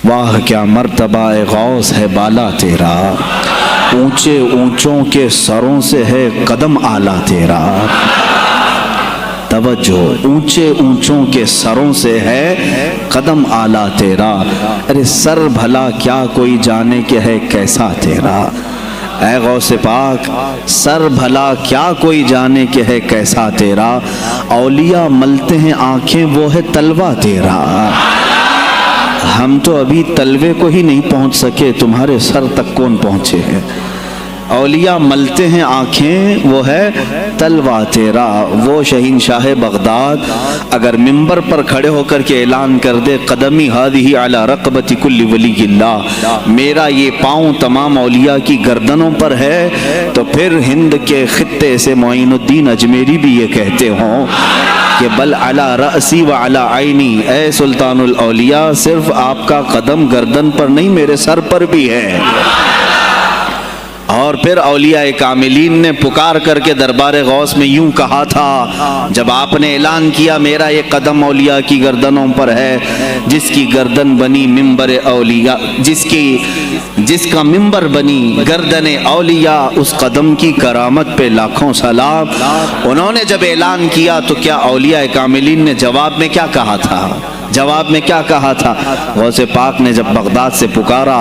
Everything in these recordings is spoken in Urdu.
واہ کیا مرتبہ غوث ہے بالا تیرا، اونچے اونچوں کے سروں سے ہے قدم اعلیٰ تیرا۔ توجہ، اونچے اونچوں کے سروں سے ہے قدم اعلیٰ تیرا، ارے سر بھلا کیا کوئی جانے کہ ہے کیسا تیرا۔ اے غوث پاک سر بھلا کیا کوئی جانے کہ ہے کیسا تیرا، اولیاء ملتے ہیں آنکھیں وہ ہے تلوہ تیرا۔ ہم تو ابھی تلوے کو ہی نہیں پہنچ سکے، تمہارے سر تک کون پہنچے ہیں۔ اولیاء ملتے ہیں آنکھیں وہ ہے تلوہ تیرا۔ وہ شہنشاہ بغداد اگر منبر پر کھڑے ہو کر کے اعلان کر دے قدمی ہادی علی رقبت کل ولی اللہ، میرا یہ پاؤں تمام اولیاء کی گردنوں پر ہے، تو پھر ہند کے خطے سے معین الدین اجمیری بھی یہ کہتے ہوں کہ بل علی رأسی و علی عینی، اے سلطان الاولیاء صرف آپ کا قدم گردن پر نہیں میرے سر پر بھی ہے۔ اور پھر اولیاء کاملین نے پکار کر کے دربار غوث میں یوں کہا تھا جب آپ نے اعلان کیا میرا یہ قدم اولیاء کی گردنوں پر ہے، جس کی گردن بنی منبر اولیاء، جس کا منبر بنی گردن اولیاء، اس قدم کی کرامت پہ لاکھوں سلام۔ انہوں نے جب اعلان کیا تو کیا اولیاء کاملین نے جواب میں کیا کہا تھا؟ جواب میں کیا کہا تھا؟ غوث پاک نے جب بغداد سے پکارا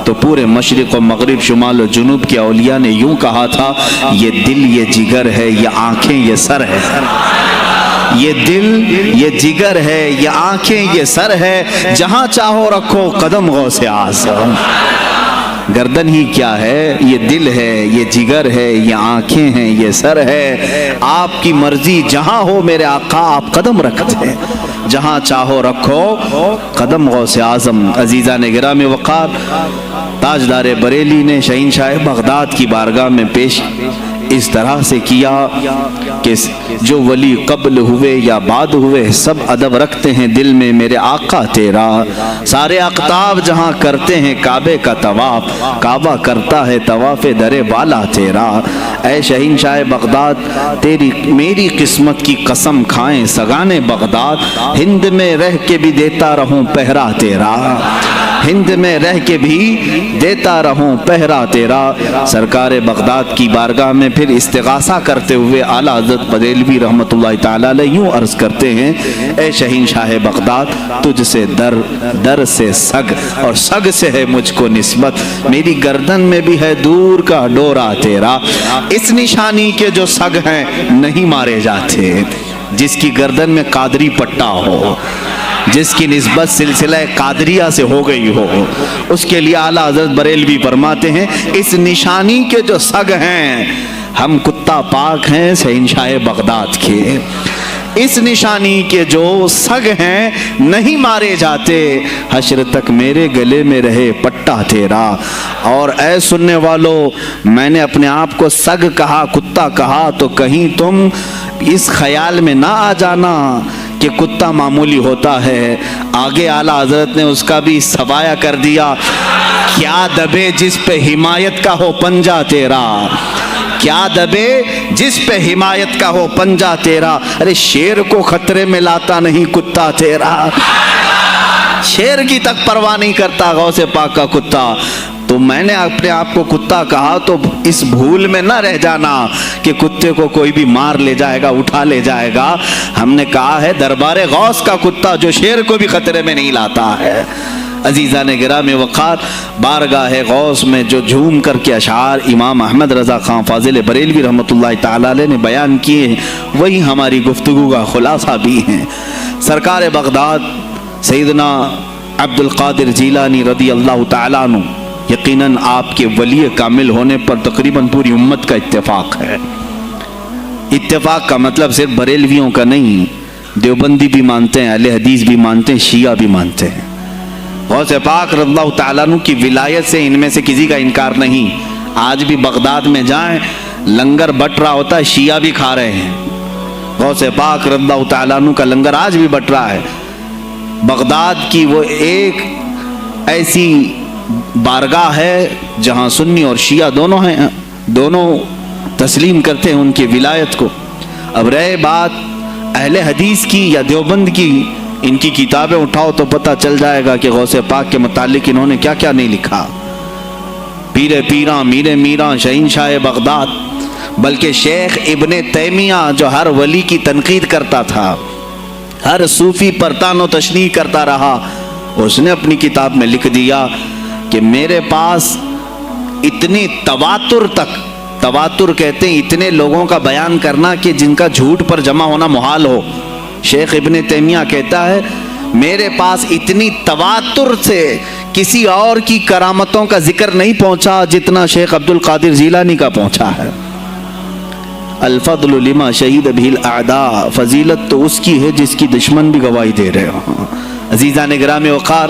تو پورے مشرق و مغرب، شمال و جنوب کے اولیاء نے یوں کہا تھا، یہ دل یہ جگر ہے، یہ آنکھیں یہ سر ہے۔ یہ دل یہ جگر ہے، یہ آنکھیں یہ سر ہے، جہاں چاہو رکھو قدم غوث اعظم۔ گردن ہی کیا ہے، یہ دل ہے، یہ جگر ہے، یہ آنکھیں ہیں، یہ سر ہے، آپ کی مرضی جہاں ہو میرے آقا آپ قدم رکھتے ہیں، جہاں چاہو رکھو قدم غوث اعظم۔ عزیزان گرامی وقار، تاجدار بریلی نے شہنشاہ بغداد کی بارگاہ میں پیش اس طرح سے کیا کہ جو ولی قبل ہوئے یا بعد ہوئے سب ادب رکھتے ہیں دل میں میرے آقا تیرا، سارے اقطاب جہاں کرتے ہیں کعبے کا طواف، کعبہ کرتا ہے طواف در بالا تیرا۔ اے شہنشاہ بغداد تیری میری قسمت کی قسم کھائیں سگانے بغداد، ہند میں رہ کے بھی دیتا رہوں پہرا تیرا، ہند میں رہ کے بھی دیتا رہوں پہرا تیرا۔ سرکار بغداد کی بارگاہ میں پھر استغاثہ کرتے ہوئے اعلیٰ حضرت بریلوی رحمۃ اللہ تعالیٰ علیہ یوں عرض کرتے ہیں، اے شہنشاہ بغداد تجھ سے در، در سے سگ، اور سگ سے ہے مجھ کو نسبت، میری گردن میں بھی ہے دور کا ڈورا تیرا۔ اس نشانی کے جو سگ ہیں نہیں مارے جاتے، جس کی گردن میں قادری پٹا ہو، جس کی نسبت سلسلہ قادریہ سے ہو گئی ہو، اس کے لیے اعلیٰ حضرت بریلوی فرماتے ہیں اس نشانی کے جو سگ ہیں، ہم کتا پاک ہیں شہنشاہ بغداد کے، اس نشانی کے جو سگ ہیں نہیں مارے جاتے، حشر تک میرے گلے میں رہے پٹا تیرا۔ اور اے سننے والو، میں نے اپنے آپ کو سگ کہا، کتا کہا، تو کہیں تم اس خیال میں نہ آ جانا کہ کتا معمولی ہوتا ہے۔ آگے اعلیٰ حضرت نے اس کا بھی سوایہ کر دیا، کیا دبے جس پہ حمایت کا ہو پنجہ تیرا، کیا دبے جس پہ حمایت کا ہو پنجہ تیرا۔ ارے شیر کو خطرے میں لاتا نہیں کتا تیرا، شیر کی تک پرواہ نہیں کرتا غوث پاک کا کتا۔ تو میں نے اپنے آپ کو کتا کہا تو اس بھول میں نہ رہ جانا کہ کتے کو کوئی بھی مار لے جائے گا، اٹھا لے جائے گا۔ ہم نے کہا ہے دربار غوث کا کتا جو شیر کو بھی خطرے میں نہیں لاتا ہے۔ عزیزان گرامی وقار، بارگاہ غوث میں جو جھوم کر کے اشعار امام احمد رضا خان فاضل بریلوی رحمۃ اللہ تعالیٰ علیہ نے بیان کیے ہیں، وہی ہماری گفتگو کا خلاصہ بھی ہیں۔ سرکار بغداد سیدنا عبد القادر جیلانی رضی اللہ تعالیٰ عنہ، یقیناً آپ کے ولی کامل ہونے پر تقریباً پوری امت کا اتفاق ہے۔ اتفاق کا مطلب صرف بریلویوں کا نہیں، دیوبندی بھی مانتے ہیں، اہل حدیث بھی مانتے ہیں، شیعہ بھی مانتے ہیں۔ غوث پاک رضی اللہ تعالیٰ عنہ کی ولایت سے ان میں سے کسی کا انکار نہیں۔ آج بھی بغداد میں جائیں لنگر بٹ رہا ہوتا ہے، شیعہ بھی کھا رہے ہیں۔ غوث پاک رضی اللہ تعالیٰ عنہ کا لنگر آج بھی بٹ رہا ہے۔ بغداد کی وہ ایک ایسی بارگاہ ہے جہاں سنی اور شیعہ دونوں ہیں، دونوں تسلیم کرتے ہیں ان کی ولایت کو۔ اب رہے بات اہل حدیث کی یا دیوبند کی ان کی کتابیں اٹھاؤ تو پتہ چل جائے گا کہ غوث پاک کے متعلق انہوں نے کیا کیا نہیں لکھا۔ پیر پیراں، میر میراں، شہنشاہ بغداد، بلکہ شیخ ابن تیمیہ جو ہر ولی کی تنقید کرتا تھا، ہر صوفی پر تان و تشریح کرتا رہا، اس نے اپنی کتاب میں لکھ دیا کہ میرے پاس اتنی تواتر تک، تواتر کہتے ہیں اتنے لوگوں کا بیان کرنا کہ جن کا جھوٹ پر جمع ہونا محال ہو۔ شیخ ابن تیمیہ کہتا ہے میرے پاس اتنی تواتر سے کسی اور کی کرامتوں کا ذکر نہیں پہنچا جتنا شیخ عبد القادر جیلانی کا پہنچا ہے۔ الفضل لما شہید بہ الاعداء، فضیلت تو اس کی ہے جس کی دشمن بھی گواہی دے رہے ہوں۔ عزیزان گرامی وقار،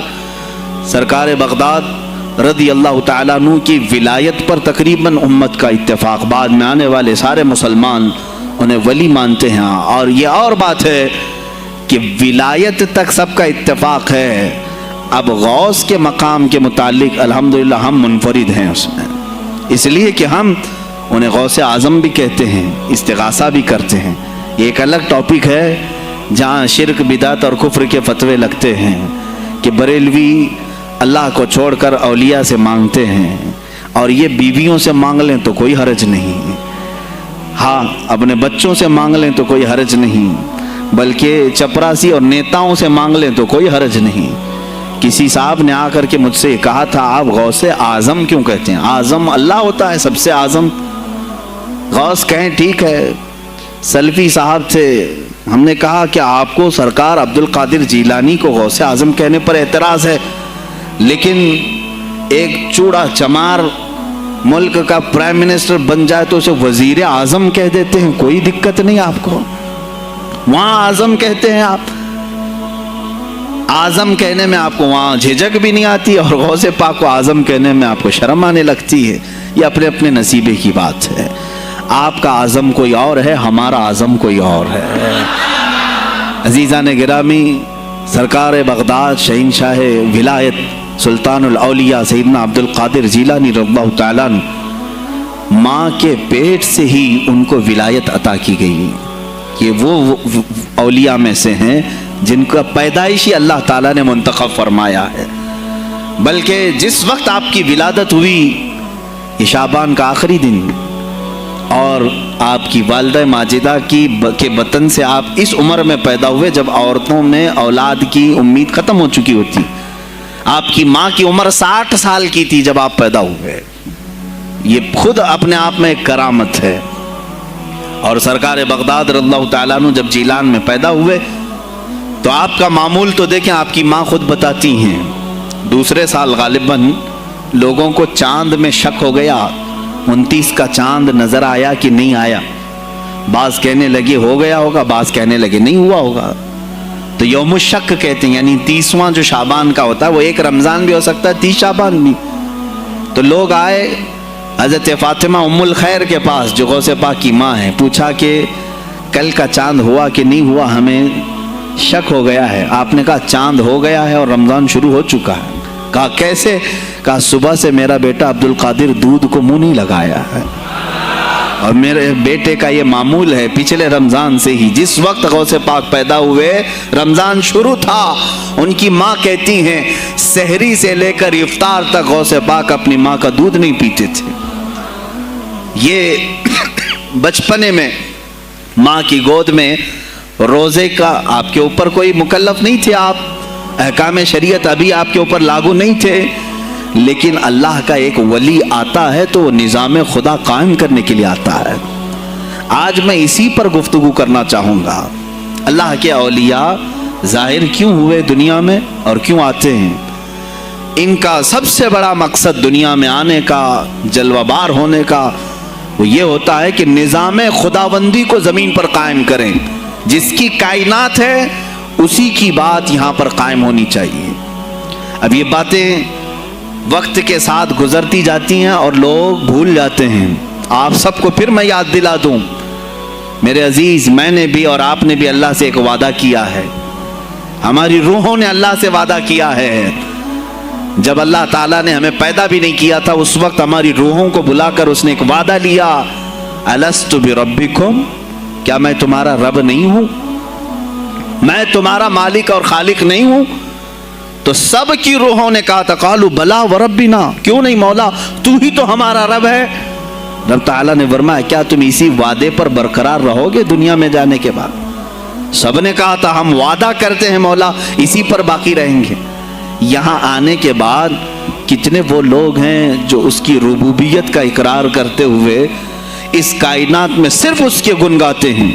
سرکار بغداد رضی اللہ تعالیٰ عنہ کی ولایت پر تقریباً امت کا اتفاق، بعد میں آنے والے سارے مسلمان انہیں ولی مانتے ہیں، اور یہ اور بات ہے کہ ولایت تک سب کا اتفاق ہے، اب غوث کے مقام کے متعلق الحمدللہ ہم منفرد ہیں اس میں، اس لیے کہ ہم انہیں غوث اعظم بھی کہتے ہیں، استغاثہ بھی کرتے ہیں۔ یہ ایک الگ ٹاپک ہے جہاں شرک، بدعت اور کفر کے فتوے لگتے ہیں کہ بریلوی اللہ کو چھوڑ کر اولیاء سے مانگتے ہیں، اور یہ بیویوں سے مانگ لیں تو کوئی حرج نہیں، ہاں اپنے بچوں سے مانگ لیں تو کوئی حرج نہیں، بلکہ چپراسی اور نیتاؤں سے مانگ لیں تو کوئی حرج نہیں۔ کسی صاحب نے آ کر کے مجھ سے کہا تھا آپ غوث اعظم کیوں کہتے ہیں؟ اعظم اللہ ہوتا ہے سب سے اعظم، غوث کہیں ٹھیک ہے۔ سلفی صاحب تھے، ہم نے کہا کہ آپ کو سرکار عبد القادر جیلانی کو غوث اعظم کہنے پر اعتراض ہے، لیکن ایک چوڑا چمار ملک کا پرائم منسٹر بن جائے تو اسے وزیر اعظم کہہ دیتے ہیں، کوئی دقت نہیں آپ کو، وہاں اعظم کہتے ہیں آپ، اعظم کہنے میں آپ کو وہاں جھجک بھی نہیں آتی، اور غوث پاک کو اعظم کہنے میں آپ کو شرم آنے لگتی ہے۔ یہ اپنے اپنے نصیبے کی بات ہے، آپ کا اعظم کوئی اور ہے، ہمارا اعظم کوئی اور ہے۔ عزیزان گرامی، سرکار بغداد شہنشاہ ولایت سلطان الاولیاء سیدنا عبد القادر جیلانی رضی اللہ تعالیٰ عنہ، ماں کے پیٹ سے ہی ان کو ولایت عطا کی گئی، کہ وہ اولیاء میں سے ہیں جن کا پیدائشی اللہ تعالیٰ نے منتخب فرمایا ہے۔ بلکہ جس وقت آپ کی ولادت ہوئی، یہ شعبان کا آخری دن، اور آپ کی والدہ ماجدہ کے بطن سے آپ اس عمر میں پیدا ہوئے جب عورتوں میں اولاد کی امید ختم ہو چکی ہوتی۔ آپ کی ماں کی عمر 60 سال کی تھی جب آپ پیدا ہوئے، یہ خود اپنے آپ میں ایک کرامت ہے۔ اور سرکار بغداد رضی اللہ تعالیٰ عنہ جب جیلان میں پیدا ہوئے تو آپ کا معمول تو دیکھیں، آپ کی ماں خود بتاتی ہیں، دوسرے سال غالباً لوگوں کو چاند میں شک ہو گیا، 29 کا چاند نظر آیا کہ نہیں آیا، بعض کہنے لگے ہو گیا ہوگا، بعض کہنے لگے نہیں ہوا ہوگا، تو یوم الشک کہتے ہیں، یعنی 30واں جو شعبان کا ہوتا ہے، وہ ایک رمضان بھی ہو سکتا ہے، 30 شعبان بھی۔ تو لوگ آئے حضرت فاطمہ ام الخیر کے پاس جو غوث پاک کی ماں ہے، پوچھا کہ کل کا چاند ہوا کہ نہیں ہوا، ہمیں شک ہو گیا ہے۔ آپ نے کہا چاند ہو گیا ہے اور رمضان شروع ہو چکا ہے۔ کہا کیسے؟ کہا صبح سے میرا بیٹا عبد القادر دودھ کو منہ نہیں لگایا ہے، اور میرے بیٹے کا یہ معمول ہے، پچھلے رمضان سے ہی جس وقت غوث پاک پیدا ہوئے رمضان شروع تھا۔ ان کی ماں کہتی ہیں سحری سے لے کر افطار تک غوث پاک اپنی ماں کا دودھ نہیں پیتے تھے۔ یہ بچپنے میں ماں کی گود میں روزے کا آپ کے اوپر کوئی مکلف نہیں تھے، آپ احکام شریعت ابھی آپ کے اوپر لاگو نہیں تھے، لیکن اللہ کا ایک ولی آتا ہے تو وہ نظام خدا قائم کرنے کے لیے آتا ہے۔ آج میں اسی پر گفتگو کرنا چاہوں گا، اللہ کے اولیاء ظاہر کیوں ہوئے دنیا میں اور کیوں آتے ہیں۔ ان کا سب سے بڑا مقصد دنیا میں آنے کا، جلوہ بار ہونے کا، وہ یہ ہوتا ہے کہ نظام خداوندی کو زمین پر قائم کریں، جس کی کائنات ہے اسی کی بات یہاں پر قائم ہونی چاہیے۔ اب یہ باتیں وقت کے ساتھ گزرتی جاتی ہیں اور لوگ بھول جاتے ہیں۔ آپ سب کو پھر میں یاد دلا دوں، میرے عزیز، میں نے بھی اور آپ نے بھی اللہ سے ایک وعدہ کیا ہے، ہماری روحوں نے اللہ سے وعدہ کیا ہے۔ جب اللہ تعالیٰ نے ہمیں پیدا بھی نہیں کیا تھا اس وقت ہماری روحوں کو بلا کر اس نے ایک وعدہ لیا، الست بربکم، کیا میں تمہارا رب نہیں ہوں؟ میں تمہارا مالک اور خالق نہیں ہوں؟ تو سب کی روحوں نے کہا تھا قالوا بلا وربنا، کیوں نہیں مولا، تو ہی تو ہمارا رب ہے۔ رب تعالیٰ نے فرمایا کیا تم اسی وعدے پر برقرار رہو گے دنیا میں جانے کے بعد؟ سب نے کہا تھا ہم وعدہ کرتے ہیں مولا اسی پر باقی رہیں گے۔ یہاں آنے کے بعد کتنے وہ لوگ ہیں جو اس کی ربوبیت کا اقرار کرتے ہوئے اس کائنات میں صرف اس کے گن گاتے ہیں۔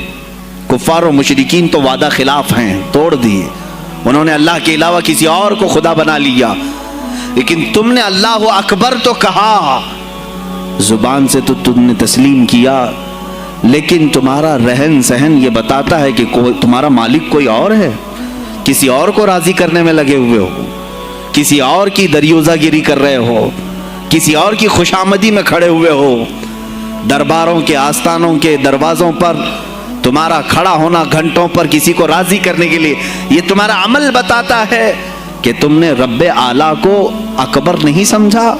کفار و مشرکین تو وعدہ خلاف ہیں، توڑ دیے، انہوں نے اللہ کے علاوہ کسی اور کو خدا بنا لیا، لیکن تم نے اللہ اکبر تو کہا، زبان سے تو تم نے تسلیم کیا، لیکن تمہارا رہن سہن یہ بتاتا ہے کہ تمہارا مالک کوئی اور ہے، کسی اور کو راضی کرنے میں لگے ہوئے ہو، کسی اور کی دریوزہ گیری کر رہے ہو، کسی اور کی خوشامدی میں کھڑے ہوئے ہو، درباروں کے آستانوں کے دروازوں پر تمہارا کھڑا ہونا گھنٹوں پر کسی کو راضی کرنے کے لیے، یہ تمہارا عمل بتاتا ہے کہ تم نے رب اعلیٰ کو اکبر نہیں سمجھا۔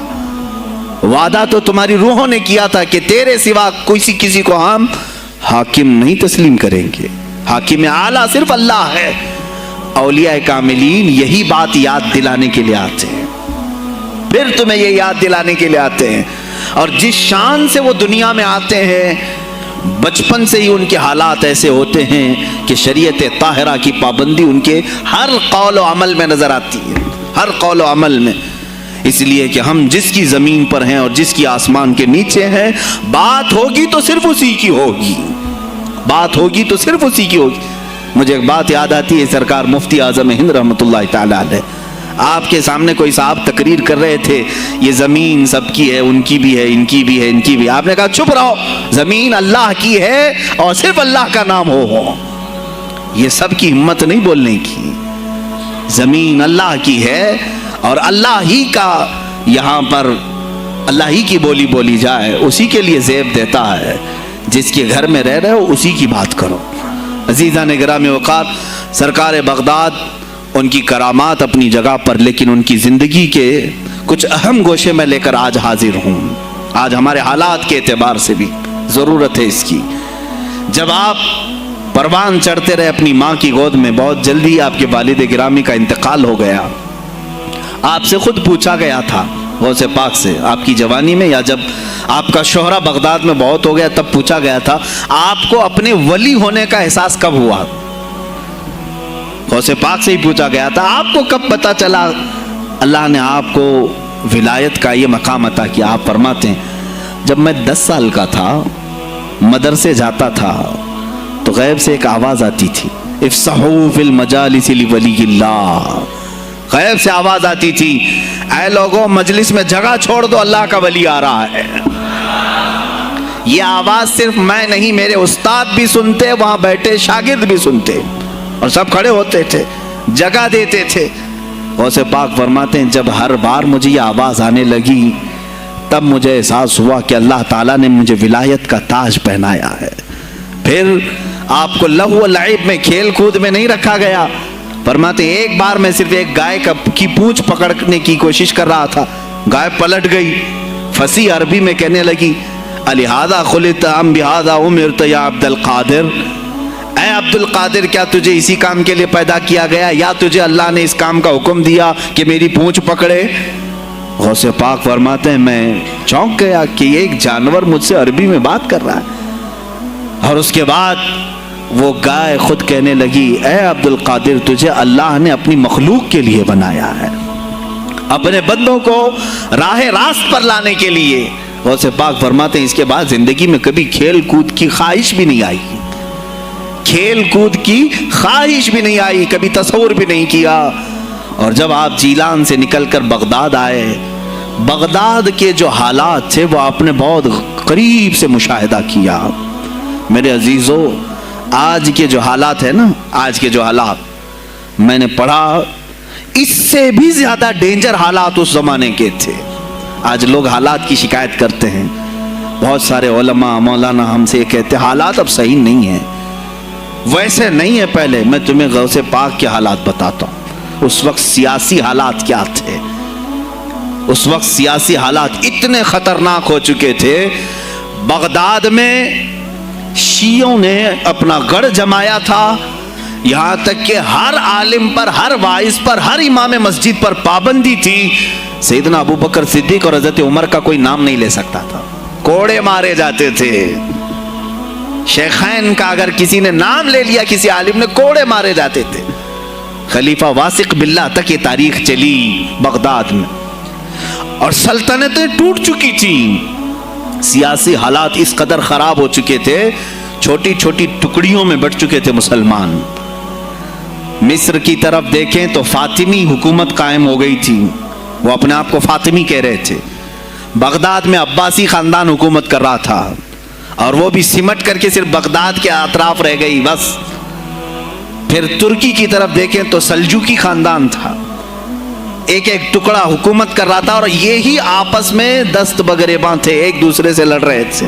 وعدہ تو تمہاری روحوں نے کیا تھا کہ تیرے سوا کسی کو ہم حاکم نہیں تسلیم کریں گے، حاکم اعلیٰ صرف اللہ ہے۔ اولیاء کاملین یہی بات یاد دلانے کے لیے آتے ہیں، پھر تمہیں یہ یاد دلانے کے لیے آتے ہیں، اور جس شان سے وہ دنیا میں آتے ہیں بچپن سے ہی ان کے حالات ایسے ہوتے ہیں کہ شریعت طاہرہ کی پابندی ان کے ہر قول و عمل میں نظر آتی ہے، ہر قول و عمل میں، اس لیے کہ ہم جس کی زمین پر ہیں اور جس کی آسمان کے نیچے ہیں، بات ہوگی تو صرف اسی کی ہوگی، بات ہوگی تو صرف اسی کی ہوگی۔ مجھے ایک بات یاد آتی ہے، سرکار مفتی اعظم ہند رحمۃ اللہ تعالی علیہ آپ کے سامنے کوئی صاحب تقریر کر رہے تھے، یہ زمین سب کی ہے، ان کی بھی ہے، ان کی بھی ہے، ان کی بھی ہے۔ آپ نے کہا چپ رہو، زمین اللہ کی ہے اور صرف اللہ کا نام ہو۔ یہ سب کی ہمت نہیں بولنے کی، زمین اللہ کی ہے اور اللہ ہی کا یہاں پر اللہ ہی کی بولی بولی جائے، اسی کے لیے زیب دیتا ہے، جس کے گھر میں رہ رہے ہو اسی کی بات کرو۔ عزیزان گرامی وقار، سرکار بغداد ان کی کرامات اپنی جگہ پر، لیکن ان کی زندگی کے کچھ اہم گوشے میں لے کر آج حاضر ہوں۔ آج ہمارے حالات کے اعتبار سے بھی ضرورت ہے اس کی۔ جب آپ پروان چڑھتے رہے اپنی ماں کی گود میں، بہت جلدی آپ کے والد گرامی کا انتقال ہو گیا۔ آپ سے خود پوچھا گیا تھا غوث پاک سے، آپ کی جوانی میں یا جب آپ کا شہرہ بغداد میں بہت ہو گیا تب پوچھا گیا تھا آپ کو اپنے ولی ہونے کا احساس کب ہوا؟ غوث پاک سے ہی پوچھا گیا تھا آپ کو کب پتا چلا اللہ نے آپ کو ولایت کا یہ مقام عطا کیا؟ آپ فرماتے ہیں جب میں 10 سال کا تھا، مدرسے جاتا تھا تو غیب سے ایک آواز آتی تھی، افصحوا فی المجالس لولی اللہ، غیب سے آواز آتی تھی اے لوگوں مجلس میں جگہ چھوڑ دو، اللہ کا ولی آ رہا ہے۔ یہ آواز صرف میں نہیں، میرے استاد بھی سنتے، وہاں بیٹھے شاگرد بھی سنتے، اور سب کھڑے ہوتے تھے، جگہ دیتے تھے۔ غوث پاک فرماتے ہیں جب ہر بار مجھے یہ آواز آنے لگی تب مجھے احساس ہوا کہ اللہ تعالیٰ نے مجھے ولایت کا تاج پہنایا ہے۔ پھر آپ کو لہو و لعب میں، کھیل کود میں نہیں رکھا گیا۔ فرماتے ہیں ایک بار میں صرف ایک گائے کی پونچھ پکڑنے کی کوشش کر رہا تھا، گائے پلٹ گئی، فصیح عربی میں کہنے لگی الہذا خلقت ام بہذا امرت یا عبد القادر، اے عبد القادر کیا تجھے اسی کام کے لیے پیدا کیا گیا یا تجھے اللہ نے اس کام کا حکم دیا کہ میری پونچھ پکڑے؟ غوث پاک فرماتے ہیں میں چونک گیا کہ ایک جانور مجھ سے عربی میں بات کر رہا ہے۔ اور اس کے بعد وہ گائے خود کہنے لگی اے عبد القادر تجھے اللہ نے اپنی مخلوق کے لیے بنایا ہے، اپنے بندوں کو راہ راست پر لانے کے لیے۔ غوث پاک فرماتے ہیں اس کے بعد زندگی میں کبھی کھیل کود کی خواہش بھی نہیں آئی، کھیل کود کی خواہش بھی نہیں آئی، کبھی تصور بھی نہیں کیا۔ اور جب آپ جیلان سے نکل کر بغداد آئے، بغداد کے جو حالات تھے وہ آپ نے بہت قریب سے مشاہدہ کیا۔ میرے عزیزو آج کے جو حالات ہیں نا، آج کے جو حالات میں نے پڑھا اس سے بھی زیادہ ڈینجر حالات اس زمانے کے تھے۔ آج لوگ حالات کی شکایت کرتے ہیں، بہت سارے علماء مولانا ہم سے کہتے ہیں حالات اب صحیح نہیں ہیں، ویسے نہیں ہے پہلے۔ میں تمہیں غوث پاک کے حالات بتاتا ہوں، اس وقت سیاسی حالات کیا تھے۔ اس وقت سیاسی حالات اتنے خطرناک ہو چکے تھے، بغداد میں شیعوں نے اپنا گڑھ جمایا تھا، یہاں تک کہ ہر عالم پر، ہر واعظ پر، ہر امام مسجد پر پابندی تھی، سیدنا ابو بکر صدیق اور حضرت عمر کا کوئی نام نہیں لے سکتا تھا، کوڑے مارے جاتے تھے۔ شیخین کا اگر کسی نے نام لے لیا کسی عالم نے، کوڑے مارے جاتے تھے۔ خلیفہ واثق باللہ تک یہ تاریخ چلی بغداد میں، اور سلطنتیں ٹوٹ چکی تھیں، سیاسی حالات اس قدر خراب ہو چکے تھے، چھوٹی چھوٹی ٹکڑیوں میں بٹ چکے تھے مسلمان۔ مصر کی طرف دیکھیں تو فاطمی حکومت قائم ہو گئی تھی، وہ اپنے آپ کو فاطمی کہہ رہے تھے۔ بغداد میں عباسی خاندان حکومت کر رہا تھا، اور وہ بھی سمٹ کر کے صرف بغداد کے اطراف رہ گئی بس۔ پھر ترکی کی طرف دیکھیں تو سلجوقی خاندان تھا، ایک ایک ٹکڑا حکومت کر رہا تھا، اور یہی آپس میں دست بگریباں تھے، ایک دوسرے سے لڑ رہے تھے۔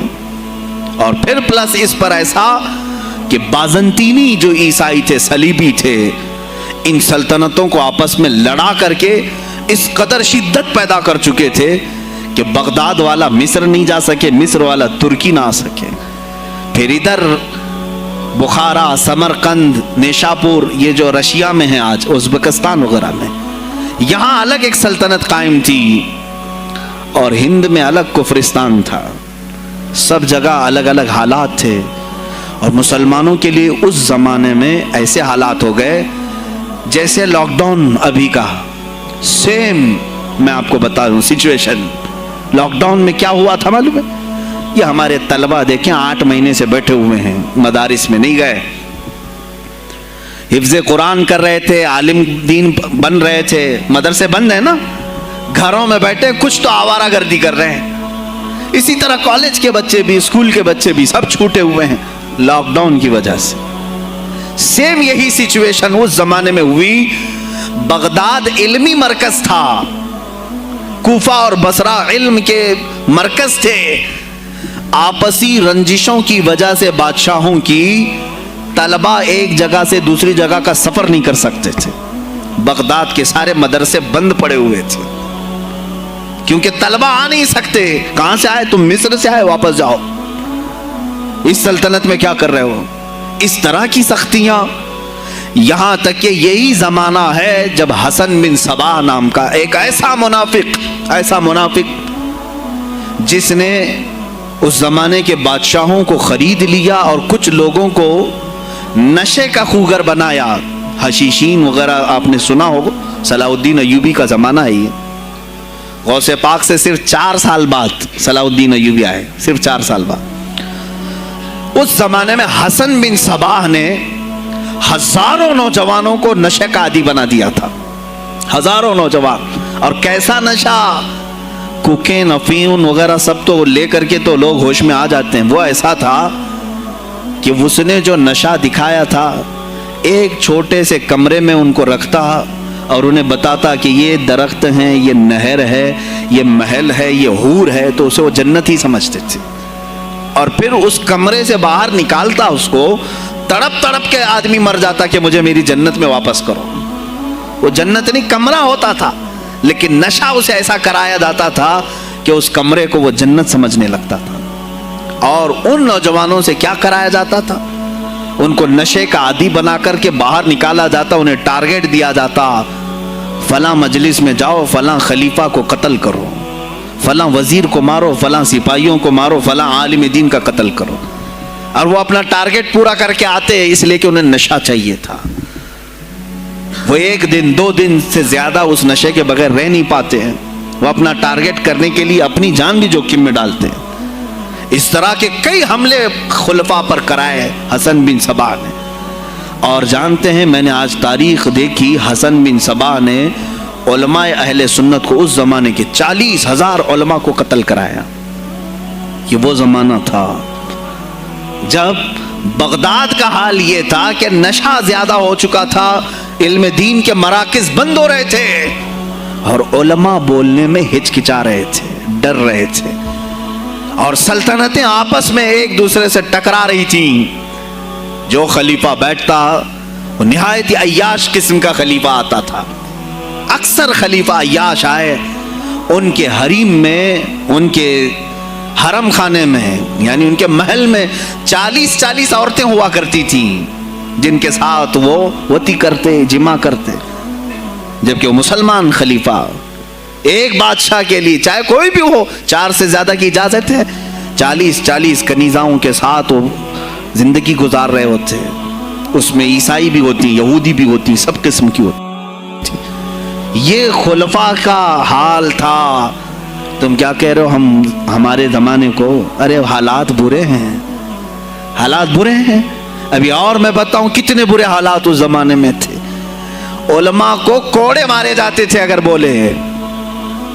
اور پھر پلس اس پر ایسا کہ بازنطینی جو عیسائی تھے، صلیبی تھے، ان سلطنتوں کو آپس میں لڑا کر کے اس قدر شدت پیدا کر چکے تھے کہ بغداد والا مصر نہیں جا سکے، مصر والا ترکی نہ آ سکے۔ پھر ادھر بخارا، سمرقند، نیشاپور، یہ جو رشیا میں ہیں آج، ازبکستان وغیرہ میں، یہاں الگ ایک سلطنت قائم تھی، اور ہند میں الگ کفرستان تھا۔ سب جگہ الگ الگ حالات تھے، اور مسلمانوں کے لیے اس زمانے میں ایسے حالات ہو گئے جیسے لاک ڈاؤن ابھی کا سیم۔ میں آپ کو بتا دوں سچویشن، لاک ڈاؤن میں کیا ہوا تھا معلوم ہے؟ یہ ہمارے طلبہ دیکھیں 8 مہینے سے بیٹھے ہوئے ہیں، مدارس میں نہیں گئے، حفظ قرآن کر رہے تھے، عالم دین بن رہے تھے، مدرسے بند ہیں نا، گھروں میں بیٹھے کچھ تو آوارہ گردی کر رہے ہیں۔ اسی طرح کالج کے بچے بھی، اسکول کے بچے بھی، سب چھوٹے ہوئے ہیں لاک ڈاؤن کی وجہ سے۔ سیم یہی سچویشن اس زمانے میں ہوئی۔ بغداد علمی مرکز تھا، کوفہ اور بصرہ علم کے مرکز تھے، آپسی رنجشوں کی وجہ سے بادشاہوں کی طلبہ ایک جگہ سے دوسری جگہ کا سفر نہیں کر سکتے تھے۔ بغداد کے سارے مدرسے بند پڑے ہوئے تھے، کیونکہ طلبہ آ نہیں سکتے۔ کہاں سے آئے تم؟ مصر سے آئے، واپس جاؤ، اس سلطنت میں کیا کر رہے ہو؟ اس طرح کی سختیاں، یہاں تک کہ یہی زمانہ ہے جب حسن بن صباح نام کا ایک ایسا منافق جس نے اس زمانے کے بادشاہوں کو خرید لیا اور کچھ لوگوں کو نشے کا خوگر بنایا۔ حشیشین وغیرہ آپ نے سنا ہوگا، صلاح الدین ایوبی کا زمانہ ہے یہ۔ غوث پاک سے صرف 4 سال بعد صلاح الدین ایوبی آئے، صرف 4 سال بعد۔ اس زمانے میں حسن بن صباح نے ہزاروں نوجوانوں کو نشے کا عادی بنا دیا تھا، ہزاروں نوجوان۔ اور کیسا نشہ، کوکین، افیون وغیرہ سب تو لے کر کے تو لوگ ہوش میں آ جاتے ہیں۔ وہ ایسا تھا کہ اس نے جو نشہ دکھایا تھا، ایک چھوٹے سے کمرے میں ان کو رکھتا اور انہیں بتاتا کہ یہ درخت ہیں، یہ نہر ہے، یہ محل ہے، یہ حور ہے، تو اسے وہ جنت ہی سمجھتے تھے۔ اور پھر اس کمرے سے باہر نکالتا اس کو، تڑپ تڑپ کے آدمی مر جاتا کہ مجھے میری جنت میں واپس کرو۔ وہ جنت نہیں، کمرہ ہوتا تھا، لیکن نشہ اسے ایسا کرایا جاتا تھا کہ اس کمرے کو وہ جنت سمجھنے لگتا تھا۔ اور ان نوجوانوں سے کیا کرایا جاتا تھا؟ ان کو نشے کا عادی بنا کر کے باہر نکالا جاتا، انہیں ٹارگٹ دیا جاتا، فلاں مجلس میں جاؤ، فلاں خلیفہ کو قتل کرو، فلاں وزیر کو مارو، فلاں سپاہیوں کو مارو، فلاں عالم دین کا قتل کرو۔ اور وہ اپنا ٹارگٹ پورا کر کے آتے، اس لیے کہ انہیں نشہ چاہیے تھا۔ وہ 1 دن 2 دن سے زیادہ اس نشے کے بغیر رہ نہیں پاتے ہیں، وہ اپنا ٹارگٹ کرنے کے لیے اپنی جان بھی جوخم میں ڈالتے ہیں۔ اس طرح کے کئی حملے خلفاء پر کرائے حسن بن صباح نے۔ اور جانتے ہیں، میں نے آج تاریخ دیکھی، حسن بن صباح نے علماء اہل سنت کو، اس زمانے کے 40,000 علماء کو قتل کرایا۔ یہ وہ زمانہ تھا جب بغداد کا حال یہ تھا کہ نشہ زیادہ ہو چکا تھا، علم دین کے مراکز بند ہو رہے تھے، اور علماء بولنے میں ہچکچا رہے تھے، ڈر رہے تھے، اور سلطنتیں آپس میں ایک دوسرے سے ٹکرا رہی تھیں۔ جو خلیفہ بیٹھتا وہ نہایت عیاش قسم کا خلیفہ آتا تھا۔ اکثر خلیفہ عیاش آئے، ان کے حریم میں، ان کے حرم خانے میں، یعنی ان کے محل میں 40 عورتیں ہوا کرتی تھیں، جن کے ساتھ وہ وطی کرتے، جمع کرتے، جبکہ وہ مسلمان خلیفہ ایک بادشاہ کے لیے چاہے کوئی بھی ہو 4 سے زیادہ کی اجازت ہے، 40 کنیزاؤں کے ساتھ وہ زندگی گزار رہے ہوتے ہیں، اس میں عیسائی بھی ہوتی، یہودی بھی ہوتی، سب قسم کی ہوتی۔ یہ خلفاء کا حال تھا۔ تم کیا کہہ رہے ہو ہمارے زمانے کو؟ ارے حالات برے ہیں، حالات برے ہیں۔ ابھی اور میں بتاؤں کتنے برے حالات اس زمانے میں تھے۔ علماء کو کوڑے مارے جاتے تھے اگر بولے۔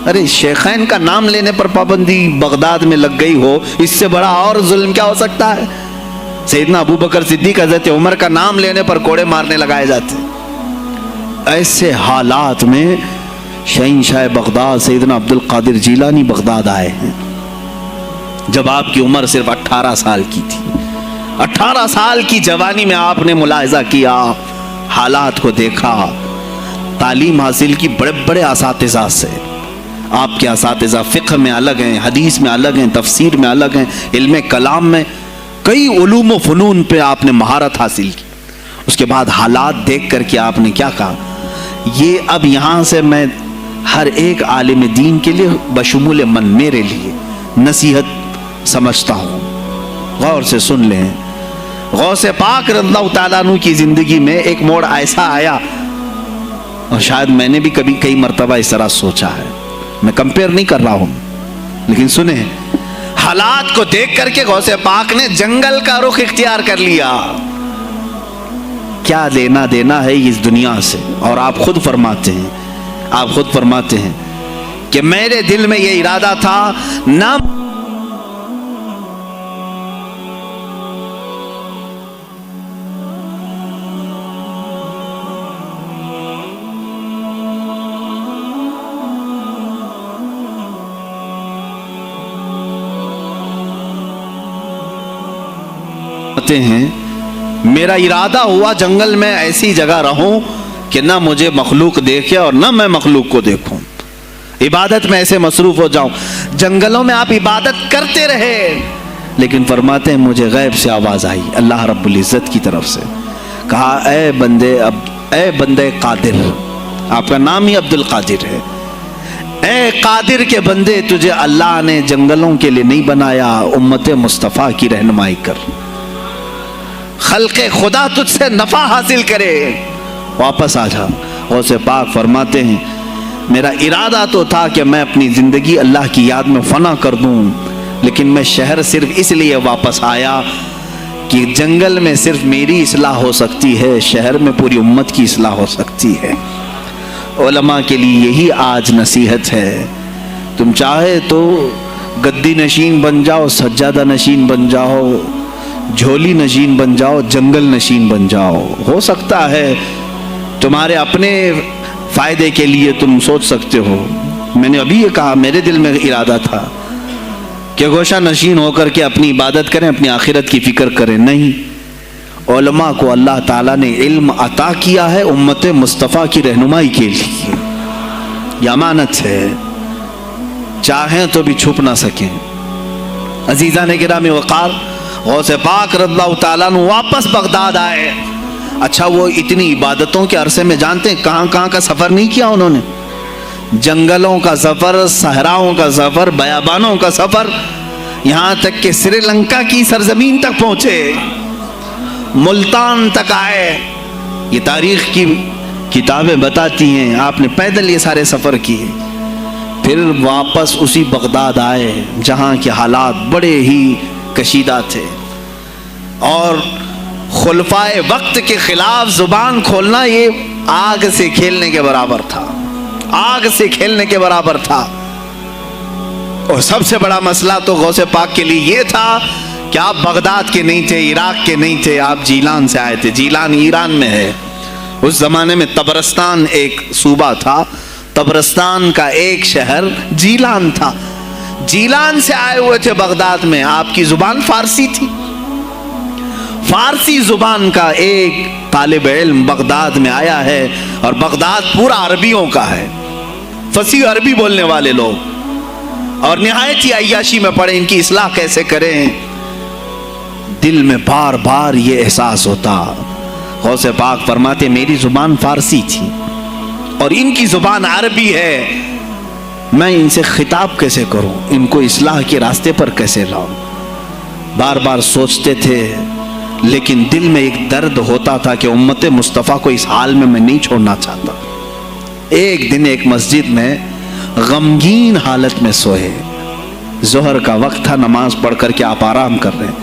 ارے شیخین کا نام لینے پر پابندی بغداد میں لگ گئی ہو، اس سے بڑا اور ظلم کیا ہو سکتا ہے؟ سیدنا ابو بکر صدیق، حضرت عمر کا نام لینے پر کوڑے مارنے لگائے جاتے۔ ایسے حالات میں شہنشاہ بغداد سیدنا عبد القادر جیلانی بغداد آئے ہیں، جب آپ کی عمر صرف 18 سال کی تھی۔ 18 سال کی جوانی میں آپ نے ملاحظہ کیا، حالات کو دیکھا، تعلیم حاصل کی بڑے بڑے اساتذہ سے۔ آپ کے اساتذہ فقہ میں الگ ہیں، حدیث میں الگ ہیں، تفسیر میں الگ ہیں، علم کلام میں، کئی علوم و فنون پہ آپ نے مہارت حاصل کی۔ اس کے بعد حالات دیکھ کر کے آپ نے کیا کہا؟ یہ اب یہاں سے میں ہر ایک عالم دین کے لیے بشمول من میرے لیے نصیحت سمجھتا ہوں، غور سے سن لیں۔ غوث پاک رضی اللہ تعالیٰ عنہ کی زندگی میں ایک موڑ ایسا آیا، اور شاید میں نے بھی کبھی کئی مرتبہ اس طرح سوچا ہے، میں کمپیئر نہیں کر رہا ہوں، لیکن سنیں، حالات کو دیکھ کر کے غوث پاک نے جنگل کا رخ اختیار کر لیا۔ کیا لینا دینا ہے اس دنیا سے؟ اور آپ خود فرماتے ہیں کہ میرے دل میں یہ ارادہ تھا، نہ ہیں، میرا ارادہ ہوا جنگل میں ایسی جگہ رہوں کہ نہ مجھے مخلوق دیکھے اور نہ میں مخلوق کو دیکھوں، عبادت میں ایسے مصروف ہو جاؤں۔ جنگلوں میں آپ عبادت کرتے رہے، لیکن فرماتے ہیں مجھے غیب سے آواز آئی اللہ رب العزت کی طرف سے، کہا اے بندے قادر، آپ کا نام ہی عبد القادر ہے، اے قادر کے بندے، تجھے اللہ نے جنگلوں کے لیے نہیں بنایا، امت مصطفیٰ کی رہنمائی کر، خلق خدا تجھ سے نفع حاصل کرے، واپس آ جا۔ غوث پاک فرماتے ہیں میرا ارادہ تو تھا کہ میں اپنی زندگی اللہ کی یاد میں فنا کر دوں، لیکن میں شہر صرف اس لیے واپس آیا کہ جنگل میں صرف میری اصلاح ہو سکتی ہے، شہر میں پوری امت کی اصلاح ہو سکتی ہے۔ علماء کے لیے یہی آج نصیحت ہے، تم چاہے تو گدی نشین بن جاؤ، سجادہ نشین بن جاؤ، جھولی نشین بن جاؤ، جنگل نشین بن جاؤ، ہو سکتا ہے تمہارے اپنے فائدے کے لیے تم سوچ سکتے ہو۔ میں نے ابھی یہ کہا، میرے دل میں ارادہ تھا کہ گوشہ نشین ہو کر کے اپنی عبادت کریں، اپنی آخرت کی فکر کریں، نہیں، علماء کو اللہ تعالیٰ نے علم عطا کیا ہے امت مصطفیٰ کی رہنمائی کے لیے، یہ امانت ہے، چاہیں تو بھی چھپ نہ سکیں۔ عزیزان گرامی وقار، غوث پاک رضی اللہ تعالیٰ عنہ واپس بغداد آئے۔ اچھا، وہ اتنی عبادتوں کے عرصے میں جانتے ہیں کہاں کہاں کا سفر نہیں کیا انہوں نے؟ جنگلوں کا سفر، صحراؤں کا سفر، بیابانوں کا سفر، یہاں تک کہ سری لنکا کی سرزمین تک پہنچے، ملتان تک آئے۔ یہ تاریخ کی کتابیں بتاتی ہیں آپ نے پیدل یہ سارے سفر کیے، پھر واپس اسی بغداد آئے جہاں کے حالات بڑے ہی کشیدہ تھے، اور خلفائے وقت کے خلاف زبان کھولنا یہ آگ سے کھیلنے کے برابر تھا، آگ سے کھیلنے کے برابر تھا۔ اور سب سے بڑا مسئلہ تو غوث پاک کے لیے یہ تھا کہ آپ بغداد کے نہیں تھے، عراق کے نہیں تھے، آپ جیلان سے آئے تھے۔ جیلان ایران میں ہے، اس زمانے میں طبرستان ایک صوبہ تھا، طبرستان کا ایک شہر جیلان تھا، جیلان سے آئے ہوئے تھے بغداد میں۔ آپ کی زبان فارسی تھی، فارسی زبان کا ایک طالب علم بغداد میں آیا ہے، اور بغداد پورا عربیوں کا ہے، فصیح عربی بولنے والے لوگ، اور نہایت ہی عیاشی میں پڑے ان کی اصلاح کیسے کریں۔ دل میں بار بار یہ احساس ہوتا غوث پاک فرماتے میری زبان فارسی تھی اور ان کی زبان عربی ہے، میں ان سے خطاب کیسے کروں، ان کو اصلاح کے راستے پر کیسے لاؤں؟ بار بار سوچتے تھے، لیکن دل میں ایک درد ہوتا تھا کہ امت مصطفیٰ کو اس حال میں نہیں چھوڑنا چاہتا۔ ایک دن ایک مسجد میں غمگین حالت میں سوئے، ظہر کا وقت تھا، نماز پڑھ کر کے آپ آرام کر رہے ہیں،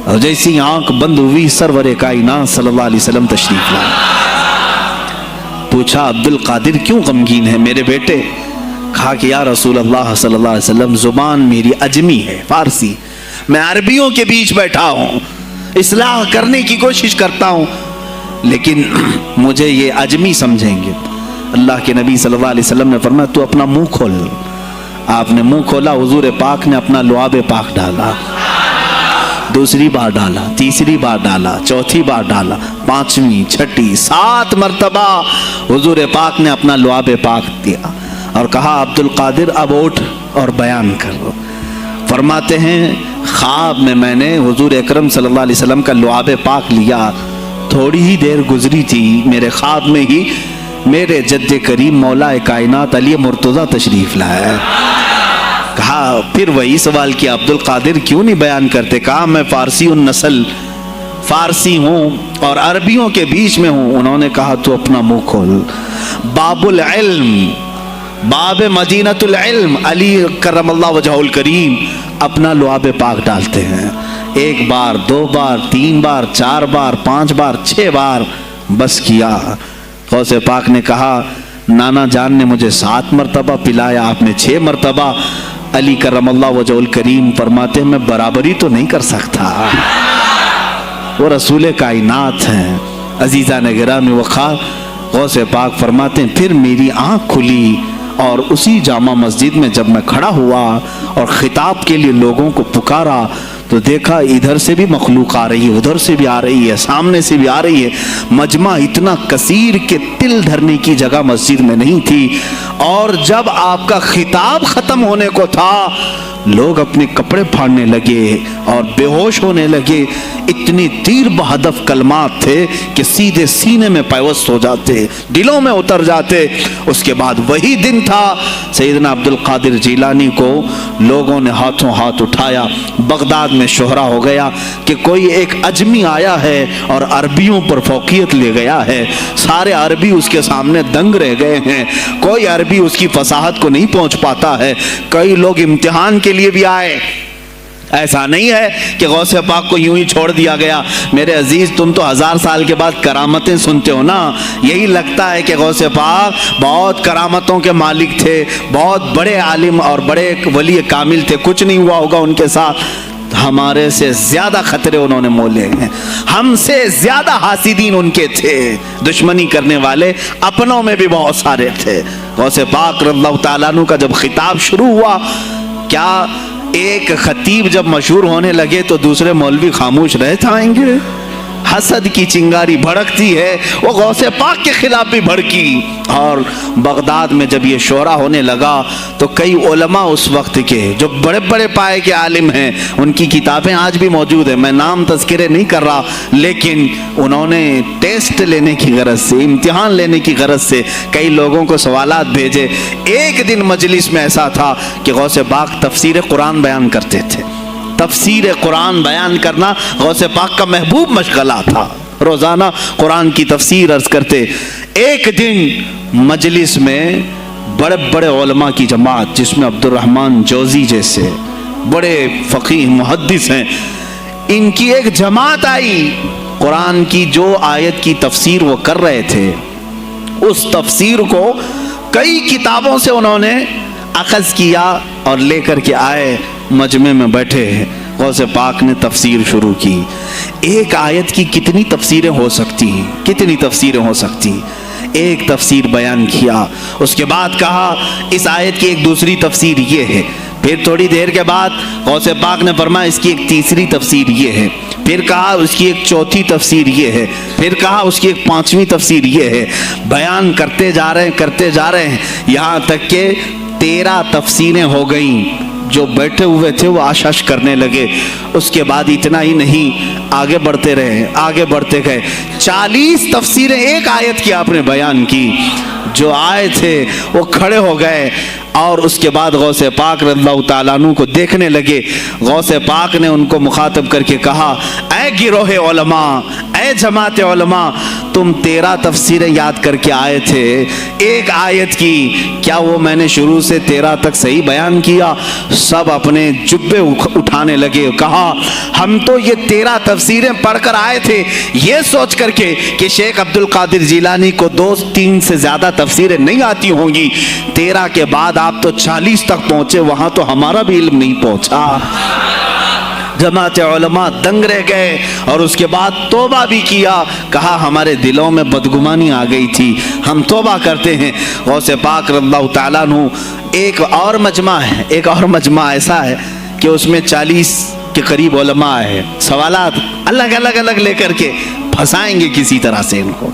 اور جیسی آنکھ بند ہوئی سرور کائنات صلی اللہ علیہ وسلم تشریف لائے۔ پوچھا عبد القادر کیوں غمگین ہے میرے بیٹے؟ کہا کہ یا رسول اللہ صلی اللہ علیہ وسلم زبان میری عجمی ہے، فارسی، میں عربیوں کے بیچ بیٹھا ہوں، اصلاح کرنے کی کوشش کرتا ہوں، لیکن مجھے یہ عجمی سمجھیں گے۔ اللہ کے نبی صلی اللہ علیہ وسلم نے فرمایا تو اپنا منہ کھول۔ آپ نے منہ کھولا، حضور پاک نے اپنا لعاب پاک ڈالا، دوسری بار ڈالا، تیسری بار ڈالا، چوتھی بار ڈالا، پانچویں، چھٹی، 7 مرتبہ حضور پاک نے اپنا لعاب پاک دیا اور کہا عبد القادر اب اٹھ اور بیان کرو۔ فرماتے ہیں خواب میں نے حضور اکرم صلی اللہ علیہ وسلم کا لعاب پاک لیا، تھوڑی ہی دیر گزری تھی، میرے خواب میں ہی میرے جد کریم مولا کائنات علی مرتضیٰ تشریف لائے۔ کہا پھر وہی سوال کیا عبد القادر کیوں نہیں بیان کرتے؟ کہا میں فارسی النسل، فارسی ہوں اور عربیوں کے بیچ میں ہوں۔ انہوں نے کہا تو اپنا منہ کھول۔ باب العلم، باب مدینۃ العلم، علی کرم اللہ وجہہ الکریم اپنا لعاب پاک ڈالتے ہیں، 1 بار، 2 بار، 3 بار، 4 بار، 5 بار، 6 بار، بس کیا۔ غوث پاک نے کہا نانا جان نے مجھے 7 مرتبہ پلایا، آپ نے 6 مرتبہ۔ علی کرم اللہ وجہہ الکریم فرماتے ہیں میں برابری تو نہیں کر سکتا، وہ رسول کائنات ہیں۔ عزیزان گرامی وقار، غوث پاک فرماتے ہیں پھر میری آنکھ کھلی اور اسی جامع مسجد میں جب میں کھڑا ہوا اور خطاب کے لیے لوگوں کو پکارا تو دیکھا ادھر سے بھی مخلوق آ رہی ہے، ادھر سے بھی آ رہی ہے، سامنے سے بھی آ رہی ہے۔ مجمع اتنا کثیر کہ تل دھرنے کی جگہ مسجد میں نہیں تھی، اور جب آپ کا خطاب ختم ہونے کو تھا لوگ اپنے کپڑے پھاڑنے لگے اور بے ہوش ہونے لگے۔ اتنی تیر بہدف کلمات تھے کہ سیدھے سینے میں پیوست ہو جاتے، دلوں میں اتر جاتے۔ اس کے بعد وہی دن تھا سیدنا عبد القادر جیلانی کو لوگوں نے ہاتھوں ہاتھ اٹھایا، بغداد میں شہرہ ہو گیا کہ کوئی ایک عجمی آیا ہے اور عربیوں پر فوقیت لے گیا ہے، سارے عربی اس کے سامنے دنگ رہ گئے ہیں، کوئی عربی اس کی فصاحت کو نہیں پہنچ پاتا ہے۔ کئی لوگ امتحان کے لیے بھی آئے، ایسا نہیں ہے کہ غوث پاک کو یوں ہی چھوڑ دیا گیا۔ میرے عزیز تم تو 1000 سال کے بعد کرامتیں سنتے ہو نا، یہی لگتا ہے کہ غوث پاک بہت کرامتوں کے مالک تھے، بہت بڑے عالم اور بڑے ولی کامل تھے، کچھ نہیں ہوا ہوگا ان کے ساتھ۔ ہمارے سے زیادہ خطرے انہوں نے مولے ہیں، ہم سے زیادہ حاسدین ان کے تھے، دشمنی کرنے والے اپنوں میں بھی بہت سارے تھے۔ غوث پاک رضی اللہ تعالیٰ عنہ کا جب خطاب شروع ہوا، کیا ایک خطیب جب مشہور ہونے لگے تو دوسرے مولوی خاموش رہ جائیں گے؟ حسد کی چنگاری بھڑکتی ہے، وہ غوث پاک کے خلاف بھی بھڑکی۔ اور بغداد میں جب یہ شورا ہونے لگا تو کئی علماء اس وقت کے جو بڑے بڑے پائے کے عالم ہیں، ان کی کتابیں آج بھی موجود ہیں، میں نام تذکرے نہیں کر رہا، لیکن انہوں نے ٹیسٹ لینے کی غرض سے، امتحان لینے کی غرض سے کئی لوگوں کو سوالات بھیجے۔ ایک دن مجلس میں ایسا تھا کہ غوث پاک تفسیر قرآن بیان کرتے تھے، تفسیر قرآن بیان کرنا غوث پاک کا محبوب مشغلہ تھا، روزانہ قرآن کی تفسیر عرض کرتے۔ ایک دن مجلس میں بڑے بڑے علماء کی جماعت، جس میں عبد الرحمن جوزی جیسے بڑے فقیہ محدث ہیں، ان کی ایک جماعت آئی، قرآن کی جو آیت کی تفسیر وہ کر رہے تھے اس تفسیر کو کئی کتابوں سے انہوں نے اخذ کیا اور لے کر کے آئے، مجمع میں بیٹھے ہیں، غوث پاک نے تفسیر شروع کی۔ ایک آیت کی کتنی تفسیریں ہو سکتی ہیں، کتنی تفسیریں ہو سکتی ہیں، ایک تفسیر بیان کیا، اس کے بعد کہا اس آیت کی ایک دوسری تفسیر یہ ہے، پھر تھوڑی دیر کے بعد غوث پاک نے فرمایا اس کی ایک تیسری تفسیر یہ ہے، پھر کہا اس کی ایک چوتھی تفسیر یہ ہے، پھر کہا اس کی ایک پانچویں تفسیر یہ ہے۔ بیان کرتے جا رہے ہیں، کرتے جا رہے ہیں، یہاں تک کہ 13 تفسیریں ہو گئیں۔ جو بیٹھے ہوئے تھے وہ آشش کرنے لگے. اس کے بعد اتنا ہی نہیں، آگے بڑھتے رہے، آگے بڑھتے گئے. 40 تفسیریں ایک آیت کی آپ نے بیان کی. جو آئے تھے وہ کھڑے ہو گئے اور اس کے بعد غوث پاک رضی اللہ تعالیٰ عنہ کو دیکھنے لگے. غوث پاک نے ان کو مخاطب کر کے کہا، اے گروہ علماء، اے جماعت علماء، تم 13 تفسیریں یاد کر کے آئے تھے ایک آیت کی، کیا وہ میں نے شروع سے 13 تک صحیح بیان کیا؟ سب اپنے جبے اٹھانے لگے. کہا ہم تو یہ 13 تفسیریں پڑھ کر آئے تھے یہ سوچ کر کے کہ شیخ عبد القادر جیلانی کو 2-3 سے زیادہ تفسیریں نہیں آتی ہوں گی. 13 کے بعد آپ تو 40 تک پہنچے، وہاں تو ہمارا بھی علم نہیں پہنچا. جماعت علماء دنگ رہ گئے اور اس کے بعد توبہ بھی کیا. کہا ہمارے دلوں میں بدگمانی آ گئی تھی، ہم توبہ کرتے ہیں. غوث پاک رضی اللہ تعالیٰ عنہ ایک اور مجمع ہے، ایک اور مجمع ایسا ہے کہ اس میں 40 کے قریب علماء ہے. سوالات الگ الگ لے کر کے پھنسائیں گے کسی طرح سے ان کو،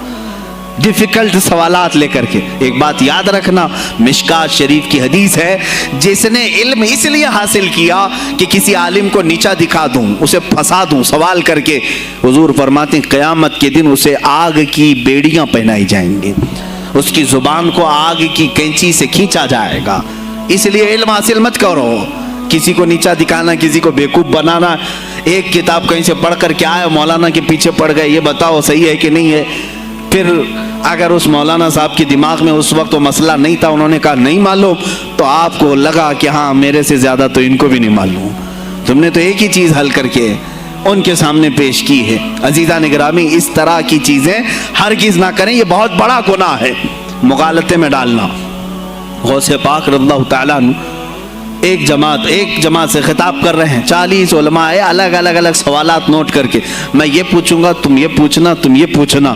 ڈیفیکلٹ سوالات لے کر کے. ایک بات یاد رکھنا، مشکات شریف کی حدیث ہے، جس نے علم اس لیے حاصل کیا کہ کسی عالم کو نیچا دکھا دوں، اسے پھنسا دوں سوال کر کے، حضور فرماتے ہیں قیامت کے دن اسے آگ کی بیڑیاں پہنائی جائیں گی، اس کی زبان کو آگ کی کینچی سے کھینچا جائے گا. اس لیے علم حاصل مت کرو، کسی کو نیچا دکھانا، کسی کو بیوقوف بنانا. ایک کتاب کہیں سے پڑھ کر کے آئے، مولانا کے پیچھے پڑ گئے، یہ بتاؤ صحیح ہے کہ نہیں ہے. پھر اگر اس مولانا صاحب کے دماغ میں اس وقت وہ مسئلہ نہیں تھا، انہوں نے کہا نہیں معلوم، تو آپ کو لگا کہ ہاں میرے سے زیادہ تو ان کو بھی نہیں معلوم. تم نے تو ایک ہی چیز حل کر کے ان کے سامنے پیش کی ہے. عزیزان گرامی، اس طرح کی چیزیں ہرگز نہ کریں، یہ بہت بڑا گناہ ہے مغالطے میں ڈالنا. غوث پاک رضی اللہ تعالیٰ عنہ ایک جماعت سے خطاب کر رہے ہیں. 40 علماء ہے، الگ سوالات نوٹ کر کے، میں یہ پوچھوں گا، تم یہ پوچھنا، تم یہ پوچھنا.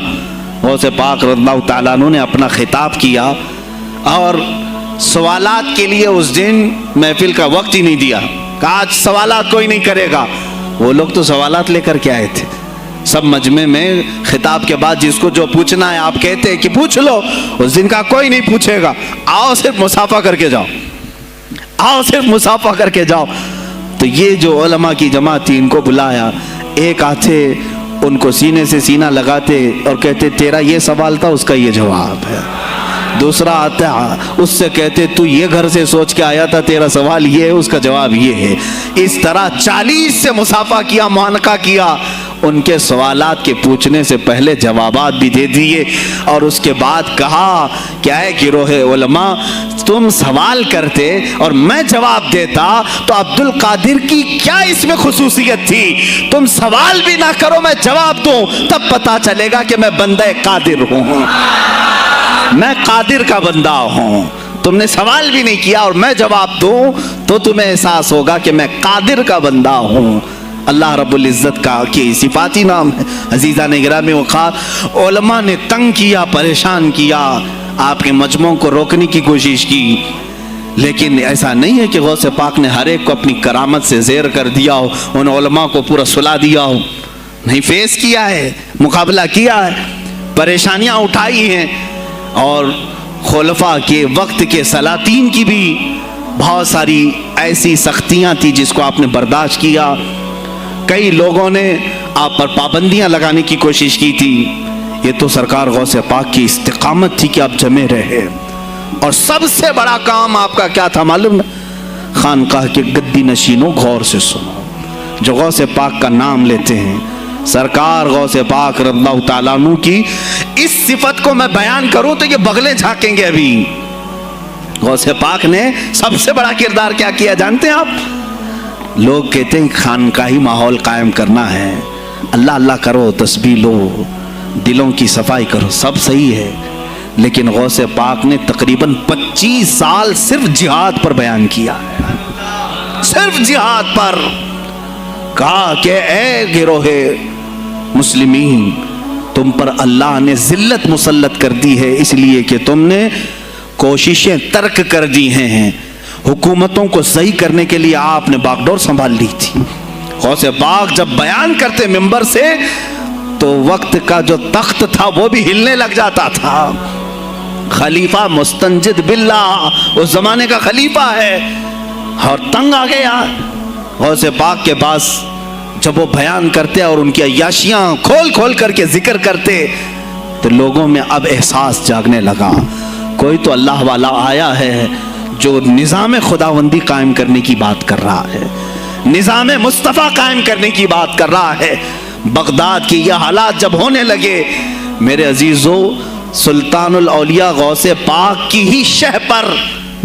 غوث پاک رضی اللہ تعالیٰ عنہ نے اپنا خطاب کیا اور سوالات کے لیے اس دن محفل کا وقت ہی نہیں دیا. کہا آج سوالات کوئی نہیں کرے گا. وہ لوگ تو سوالات لے کر کے آئے تھے. سب مجمع میں خطاب کے بعد جس کو جو پوچھنا ہے آپ کہتے ہیں کہ پوچھ لو، اس دن کا کوئی نہیں پوچھے گا. آؤ صرف مصافحہ کر کے جاؤ، آؤ صرف مصافحہ کر کے جاؤ. تو یہ جو علماء کی جماعت تھی، ان کو بلایا. ایک آتے ان کو سینے سے سینہ لگاتے اور کہتے تیرا یہ سوال تھا، اس کا یہ جواب ہے. دوسرا آتا اس سے کہتے تو یہ گھر سے سوچ کے آیا تھا، تیرا سوال یہ ہے، اس کا جواب یہ ہے. اس طرح 40 سے مصافحہ کیا، معانقہ کیا. ان کے سوالات کے پوچھنے سے پہلے جوابات بھی دے دیے اور اس کے بعد کہا کیا ہے گروہ علماء، تم سوال کرتے اور میں جواب دیتا تو عبد القادر کی کیا اس میں خصوصیت تھی؟ تم سوال بھی نہ کرو، میں جواب دوں، تب پتا چلے گا کہ میں بندہ قادر ہوں، میں قادر کا بندہ ہوں. تم نے سوال بھی نہیں کیا اور میں جواب دوں تو تمہیں احساس ہوگا کہ میں قادر کا بندہ ہوں. اللہ رب العزت کا کی صفاتی نام ہے. عزیزان گرامی وقار، علماء نے تنگ کیا، پریشان کیا، آپ کے مجموعوں کو روکنے کی کوشش کی، لیکن ایسا نہیں ہے کہ غوث پاک نے ہر ایک کو اپنی کرامت سے زیر کر دیا ہو، ان علماء کو پورا سلا دیا ہو. نہیں، فیس کیا ہے، مقابلہ کیا ہے، پریشانیاں اٹھائی ہیں. اور خلفاء کے وقت کے سلاطین کی بھی بہت ساری ایسی سختیاں تھی جس کو آپ نے برداشت کیا. کئی لوگوں نے آپ پر پابندیاں لگانے کی کوشش کی تھی. یہ تو سرکار غوث پاک کی استقامت تھی کہ آپ جمے رہے. اور سب سے بڑا کام آپ کا کیا تھا معلوم ہے؟ خانقاہ کے گدی نشینوں غور سے سنو، جو غوث پاک کا نام لیتے ہیں، سرکار غوث پاک رضی اللہ تعالیٰ عنہ کی اس صفت کو میں بیان کروں تو یہ بغلیں جھانکیں گے. ابھی غوث پاک نے سب سے بڑا کردار کیا کیا جانتے ہیں آپ؟ لوگ کہتے ہیں خانقاہی ماحول قائم کرنا ہے، اللہ اللہ کرو، تسبیح لو، دلوں کی صفائی کرو، سب صحیح ہے. لیکن غوث پاک نے تقریباً 25 سال صرف جہاد پر بیان کیا ہے، صرف جہاد پر. کہا کہ اے گروہ مسلمین، تم پر اللہ نے ذلت مسلط کر دی ہے اس لیے کہ تم نے کوششیں ترک کر دی ہیں. حکومتوں کو صحیح کرنے کے لیے آپ نے باغ ڈور سنبھال لی تھی. غوث پاک جب بیان کرتے ممبر سے تو وقت کا جو تخت تھا وہ بھی ہلنے لگ جاتا تھا. خلیفہ مستنجد باللہ، اس زمانے کا خلیفہ ہے، اور تنگ آ گیا غوث پاک کے پاس جب وہ بیان کرتے اور ان کی عیاشیاں کھول کھول کر کے ذکر کرتے تو لوگوں میں اب احساس جاگنے لگا کوئی تو اللہ والا آیا ہے جو نظام خداوندی قائم کرنے کی بات کر رہا ہے، نظام مصطفیٰ قائم کرنے کی بات کر رہا ہے۔ بغداد کی یہ حالات جب ہونے لگے میرے عزیزو، سلطان الاولیاء غوث پاک کی ہی شہ پر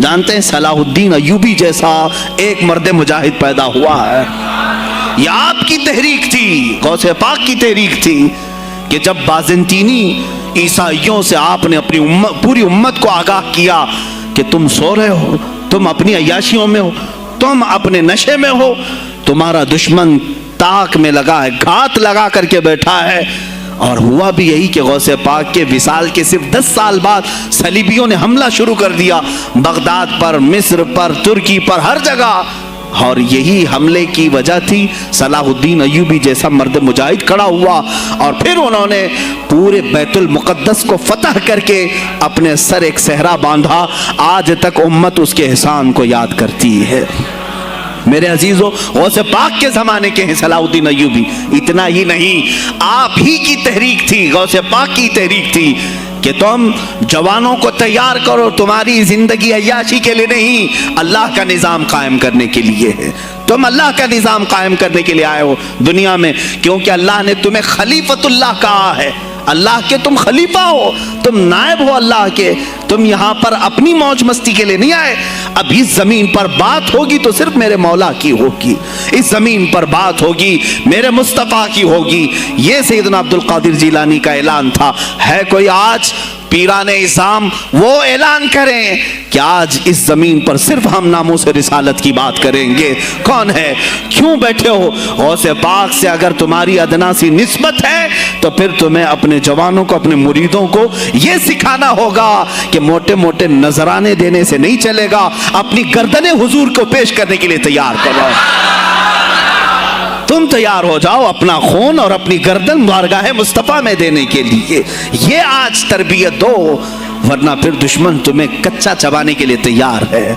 جانتے ہیں صلاح الدین ایوبی جیسا ایک مرد مجاہد پیدا ہوا ہے۔ یہ آپ کی تحریک تھی، غوث پاک کی تحریک تھی کہ جب بازنطینی عیسائیوں سے آپ نے اپنی پوری امت کو آگاہ کیا کہ تم سو رہے ہو، تم اپنی عیاشیوں میں ہو، تم اپنے نشے میں ہو، تمہارا دشمن تاک میں لگا ہے، گھات لگا کر کے بیٹھا ہے۔ اور ہوا بھی یہی کہ غوث پاک کے وصال کے صرف 10 سال بعد صلیبیوں نے حملہ شروع کر دیا بغداد پر، مصر پر، ترکی پر، ہر جگہ۔ اور یہی حملے کی وجہ تھی صلاح الدین ایوبی جیسا مرد مجاہد کھڑا ہوا، اور پھر انہوں نے پورے بیت المقدس کو فتح کر کے اپنے سر ایک صحرا باندھا۔ آج تک امت اس کے احسان کو یاد کرتی ہے۔ میرے عزیزو، غوث پاک کے زمانے کے ہیں صلاح الدین ایوبی۔ اتنا ہی نہیں، آپ ہی کی تحریک تھی، غوث پاک کی تحریک تھی کہ تم جوانوں کو تیار کرو، تمہاری زندگی عیاشی کے لیے نہیں، اللہ کا نظام قائم کرنے کے لیے ہے۔ تم اللہ کا نظام قائم کرنے کے لیے آئے ہو دنیا میں، کیونکہ اللہ نے تمہیں خلیفۃ اللہ کہا ہے۔ اللہ کے تم خلیفہ ہو، تم نائب ہو اللہ کے، تم یہاں پر اپنی موج مستی کے لیے نہیں آئے۔ اب اس زمین پر بات ہوگی تو صرف میرے مولا کی ہوگی، اس زمین پر بات ہوگی میرے مصطفیٰ کی ہوگی۔ یہ سیدنا عبد القادر جیلانی کا اعلان تھا۔ ہے کوئی آج پیران اعظام وہ اعلان کریں کہ آج اس زمین پر صرف ہم ناموس رسالت کی بات کریں گے؟ کون ہے؟ کیوں بیٹھے ہو؟ غوث پاک سے اگر تمہاری ادنا سی نسبت ہے تو پھر تمہیں اپنے جوانوں کو، اپنے مریدوں کو یہ سکھانا ہوگا کہ موٹے موٹے نذرانے دینے سے نہیں چلے گا، اپنی گردنیں حضور کو پیش کرنے کے لیے تیار کرو۔ تم تیار ہو جاؤ اپنا خون اور اپنی گردن بارگاہ مصطفیٰ میں دینے کے لیے۔ یہ آج تربیت دو، ورنہ پھر دشمن تمہیں کچا چبانے کے لیے تیار ہے،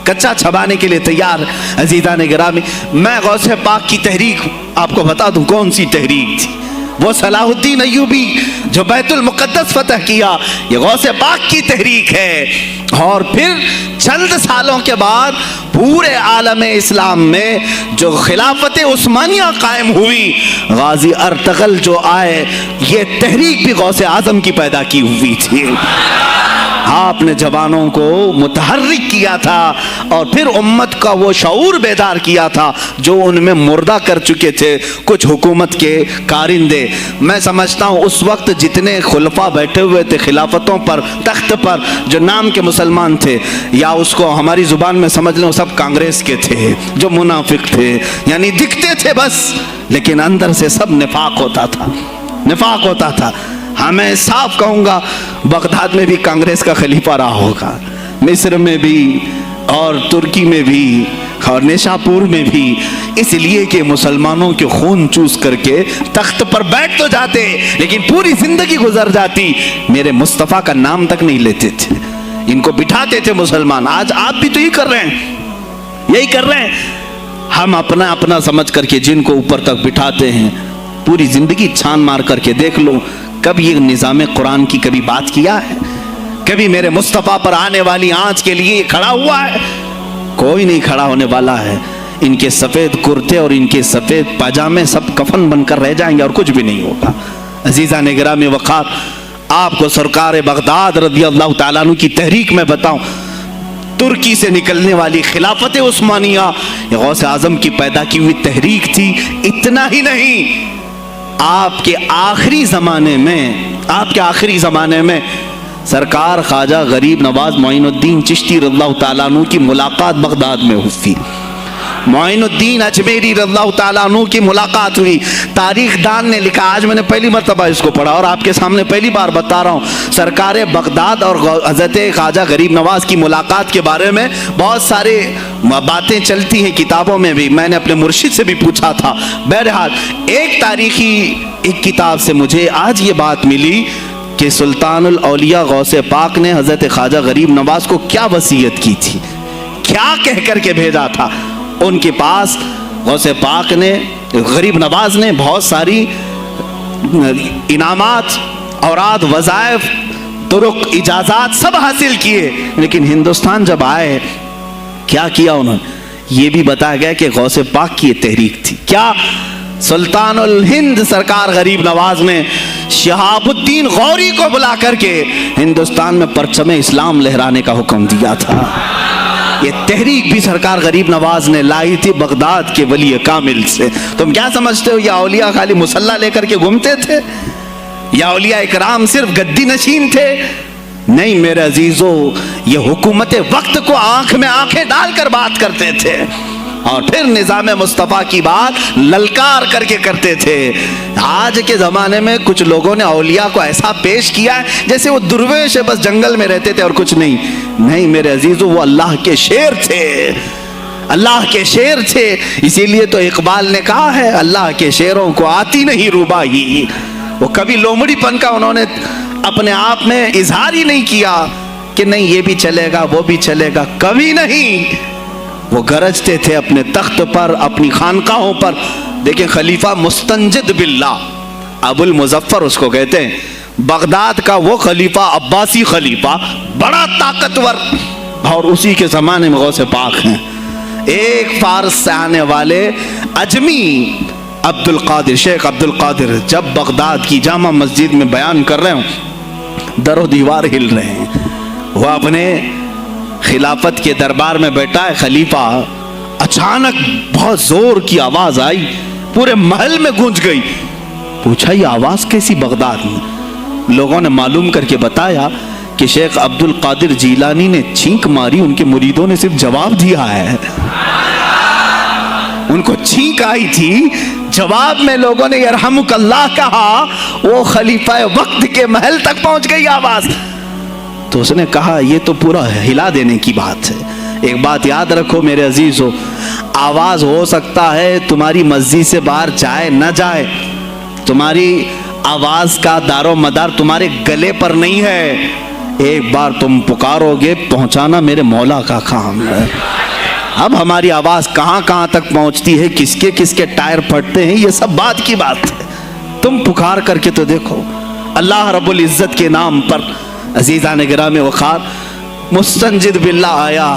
کچا چبانے کے لیے تیار۔ عزیزان گرامی، میں غوث پاک کی تحریک آپ کو بتا دوں کون سی تحریک تھی۔ وہ صلاح الدین ایوبی جو بیت المقدس فتح کیا، یہ غوث پاک کی تحریک ہے۔ اور پھر چند سالوں کے بعد پورے عالم اسلام میں جو خلافت عثمانیہ قائم ہوئی، غازی ارطغرل جو آئے، یہ تحریک بھی غوث اعظم کی پیدا کی ہوئی تھی۔ آپ نے جوانوں کو متحرک کیا تھا اور پھر امت کا وہ شعور بیدار کیا تھا جو ان میں مردہ کر چکے تھے کچھ حکومت کے کارندے۔ میں سمجھتا ہوں اس وقت جتنے خلفاء بیٹھے ہوئے تھے خلافتوں پر، تخت پر، جو نام کے مسلمان تھے، یا اس کو ہماری زبان میں سمجھ لیں، سب کانگریس کے تھے، جو منافق تھے، یعنی دکھتے تھے بس، لیکن اندر سے سب نفاق ہوتا تھا، نفاق ہوتا تھا۔ ہاں میں صاف کہوں گا، بغداد میں بھی کانگریس کا خلیفہ رہا ہوگا، مصر میں بھی اور ترکی میں بھی اور نیشاپور میں بھی، اس لیے کہ مسلمانوں کے خون چوس کر کے تخت پر بیٹھ تو جاتے لیکن پوری زندگی گزر جاتی، میرے مصطفیٰ کا نام تک نہیں لیتے تھے، ان کو بٹھاتے تھے مسلمان۔ آج آپ بھی تو یہی کر رہے ہیں، یہی کر رہے ہیں۔ ہم اپنا اپنا سمجھ کر کے جن کو اوپر تک بٹھاتے ہیں، پوری زندگی چھان مار کر کے دیکھ لو، کبھی یہ نظام قرآن کی کبھی بات کیا ہے؟ کبھی میرے مصطفیٰ پر آنے والی آنچ کے لیے کھڑا ہوا ہے؟ کوئی نہیں کھڑا ہونے والا ہے۔ ان کے سفید کرتے اور ان کے سفید پاجامے سب کفن بن کر رہ جائیں گے اور کچھ بھی نہیں ہوگا۔ عزیزان گرامی وقار، آپ کو سرکار بغداد رضی اللہ تعالیٰ عنہ کی تحریک میں بتاؤں، ترکی سے نکلنے والی خلافت عثمانیہ یہ غوث اعظم کی پیدا کی ہوئی تحریک تھی۔ اتنا ہی نہیں، آپ کے آخری زمانے میں سرکار خواجہ غریب نواز معین الدین چشتی رضی اللہ تعالیٰ عنہ کی ملاقات بغداد میں ہوئی، معین الدین اجمیری رضی اللہ تعالیٰ عنہ کی ملاقات ہوئی۔ تاریخ دان نے لکھا، آج میں نے پہلی مرتبہ اس کو پڑھا اور آپ کے سامنے پہلی بار بتا رہا ہوں، سرکار بغداد اور حضرت خواجہ غریب نواز کی ملاقات کے بارے میں بہت سارے باتیں چلتی ہیں کتابوں میں بھی، میں نے اپنے مرشد سے بھی پوچھا تھا۔ بہرحال ایک تاریخی کتاب سے مجھے آج یہ بات ملی کہ سلطان الاولیاء غوث پاک نے حضرت خواجہ غریب نواز کو کیا وصیت کی تھی، کیا کہہ کر کے بھیجا تھا. ان کے پاس غوث پاک نے، غریب نواز نے بہت ساری انعامات، اوراد، وظائف، طرق، اجازات سب حاصل کیے، لیکن ہندوستان جب آئے کیا کیا انہوں نے؟ یہ بھی بتایا گیا کہ غوث پاک کی یہ تحریک تھی. کیا؟ سلطان الہند سرکار غریب نواز نے شہاب الدین غوری کو بلا کر کے ہندوستان میں پرچم اسلام لہرانے کا حکم دیا تھا. یہ تحریک بھی سرکار غریب نواز نے لائی تھی بغداد کے ولی کامل سے. تم کیا سمجھتے ہو یہ اولیاء خالی مسلح لے کر کے گھومتے تھے؟ یا اولیاء اکرام صرف گدی نشین تھے؟ نہیں میرے عزیزو، یہ حکومت وقت کو آنکھ میں آنکھیں ڈال کر بات کرتے تھے، اور پھر نظام مصطفیٰ کی بات للکار کر کے کرتے تھے. آج کے زمانے میں کچھ لوگوں نے اولیاء کو ایسا پیش کیا ہے جیسے وہ درویش بس جنگل میں رہتے تھے اور کچھ نہیں. نہیں میرے عزیزو، وہ اللہ کے شیر تھے، اللہ کے شیر تھے. اسی لیے تو اقبال نے کہا ہے اللہ کے شیروں کو آتی نہیں روباہی. وہ کبھی لومڑی پن کا انہوں نے اپنے آپ میں اظہار ہی نہیں کیا کہ نہیں یہ بھی چلے گا وہ بھی چلے گا، کبھی نہیں. وہ گرجتے تھے اپنے تخت پر، اپنی خانقاہوں پر. دیکھیں خلیفہ مستنجد باللہ، ابو المظفر اس کو کہتے ہیں، بغداد کا وہ خلیفہ، عباسی خلیفہ، بڑا طاقتور، اور اسی کے زمانے میں غوث پاک ہیں. ایک فارس سے آنے والے اجمی عبد القادر، شیخ عبد القادر، جب بغداد کی جامع مسجد میں بیان کر رہے ہوں، در و دیوار ہل رہے ہیں. وہ اپنے خلافت کے دربار میں بیٹھا ہے خلیفہ، اچانک بہت زور کی آواز آئی، پورے محل میں گونج گئی. پوچھا یہ آواز کیسی بغداد میں؟ لوگوں نے معلوم کر کے بتایا کہ شیخ عبد القادر جیلانی نے چھینک ماری، ان کے مریدوں نے صرف جواب دیا ہے. ان کو چھینک آئی تھی، جواب میں لوگوں نے یرحمک اللہ کہا، وہ خلیفہ وقت کے محل تک پہنچ گئی آواز. تو اس نے کہا یہ تو پورا ہلا دینے کی بات ہے. ایک بات یاد رکھو میرے عزیزو، آواز ہو سکتا ہے تمہاری مسجد سے باہر جائے نہ جائے، تمہاری آواز کا دار و مدار تمہارے گلے پر نہیں ہے. ایک بار تم پکارو گے، پہنچانا میرے مولا کا کام ہے. اب ہماری آواز کہاں کہاں تک پہنچتی ہے، کس کے ٹائر پھٹتے ہیں، یہ سب بات کی بات ہے. تم پکار کر کے تو دیکھو. اللہ رب العزت کے نام پر عزیزان گرامی وقار مستنجد باللہ آیا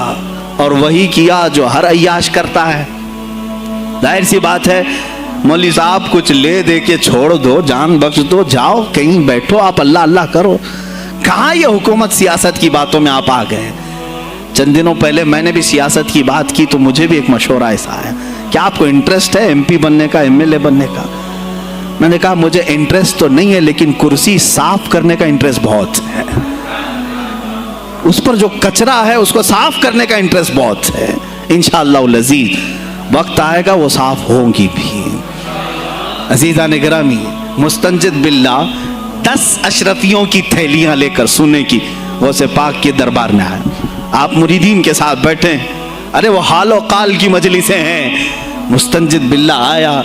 اور وہی کیا جو ہر عیاش کرتا ہے. ظاہر سی بات ہے مولوی صاحب کچھ لے دے کے چھوڑ دو، جان بخش دو، جاؤ کہیں بیٹھو، آپ اللہ اللہ کرو. کہاں یہ حکومت سیاست کی باتوں میں آپ آ گئے؟ چند دنوں پہلے میں نے بھی سیاست کی بات کی تو مجھے بھی ایک مشورہ ایسا آیا کہ آپ کو انٹرسٹ ہے ایم پی بننے کا، ایم ایل اے بننے کا؟ میں نے کہا مجھے انٹرسٹ تو نہیں ہے، لیکن کرسی صاف کرنے کا انٹرسٹ بہت ہے. اس پر جو کچرا ہے اس کو صاف کرنے کا انٹرسٹ بہت ہے. انشاءاللہ العزیز وقت آئے گا وہ صاف ہوں گی بھی. عزیزان گرامی مستنجد باللہ 10 اشرفیوں کی تھیلیاں لے کر سونے کی غوث پاک کے دربار میں آئے. آپ مریدین کے ساتھ بیٹھے ہیں، ارے وہ حال و قال کی مجلسیں ہیں. مستنجد باللہ آیا،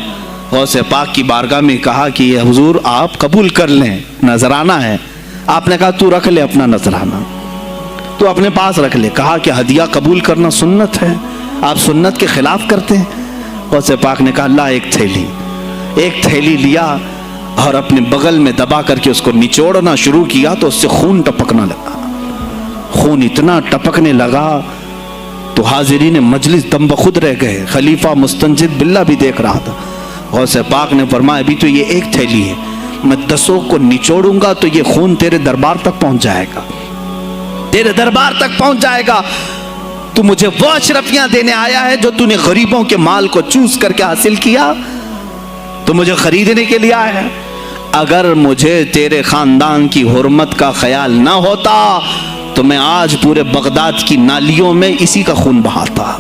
غوث پاک کی بارگاہ میں کہا کہ یہ حضور آپ قبول کر لیں، نذرانہ ہے. آپ نے کہا تو رکھ لے اپنا نذرانہ، تو اپنے پاس رکھ لے. کہا کہ ہدیہ قبول کرنا سنت ہے، آپ سنت کے خلاف کرتے ہیں. غوث پاک نے کہا اللہ ایک تھیلی لیا اور اپنے بغل میں دبا کر کے اس کو نچوڑنا شروع کیا تو اس سے خون ٹپکنا لگا. خون اتنا ٹپکنے لگا تو حاضرین مجلس دم بخود رہ گئے. خلیفہ مستنجد باللہ بھی دیکھ رہا تھا. غوث پاک نے فرمایا ابھی تو یہ ایک تھیلی ہے، میں 10 کو نچوڑوں گا تو یہ خون تیرے دربار تک پہنچ جائے گا، تیرے دربار تک پہنچ جائے گا. تو مجھے وہ اشرفیاں دینے آیا ہے جو تو نے غریبوں کے مال کو چوس کر کے حاصل کیا، تو مجھے خریدنے کے لیے آیا ہے. اگر مجھے تیرے خاندان کی حرمت کا خیال نہ ہوتا تو میں آج پورے بغداد کی نالیوں میں اسی کا خون بہاتا.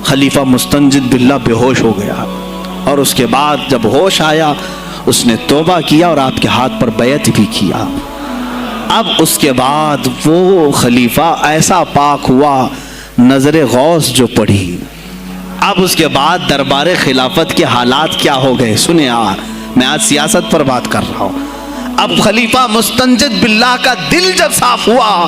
خلیفہ مستنجد باللہ بے ہوش ہو گیا، اور اس کے بعد جب ہوش آیا اس نے توبہ کیا اور آپ کے ہاتھ پر بیعت بھی کیا. اب اس کے بعد وہ خلیفہ ایسا پاک ہوا، نظر غوث جو پڑھی. اب اس کے بعد دربار خلافت کے حالات کیا ہو گئے سنیں. میں آج سیاست پر بات کر رہا ہوں. اب خلیفہ مستنجد باللہ کا دل جب صاف ہوا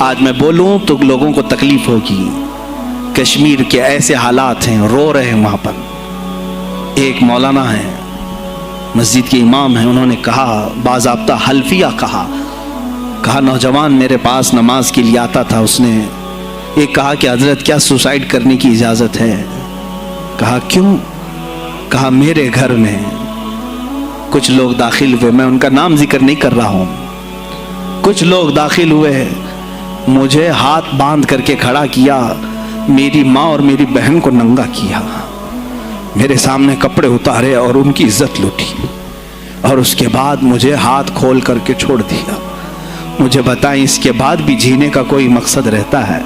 آج میں بولوں تو لوگوں کو تکلیف ہوگی. کشمیر کے ایسے حالات ہیں, رو رہے ہیں وہاں پر. ایک مولانا ہے, مسجد کے امام ہیں, انہوں نے کہا, باضابطہ حلفیہ کہا نوجوان میرے پاس نماز کے لیے آتا تھا, اس نے ایک کہا کہ حضرت کیا سوسائڈ کرنے کی اجازت ہے؟ کہا کیوں؟ کہا میرے گھر میں کچھ لوگ داخل ہوئے, میں ان کا نام ذکر نہیں کر رہا ہوں, کچھ لوگ داخل ہوئے, مجھے ہاتھ باندھ کر کے کھڑا کیا, میری ماں اور میری بہن کو ننگا کیا, میرے سامنے کپڑے اتارے اور ان کی عزت لوٹی, اور اس کے بعد مجھے ہاتھ کھول کر کے چھوڑ دیا. مجھے بتائیں اس کے بعد بھی جینے کا کوئی مقصد رہتا ہے؟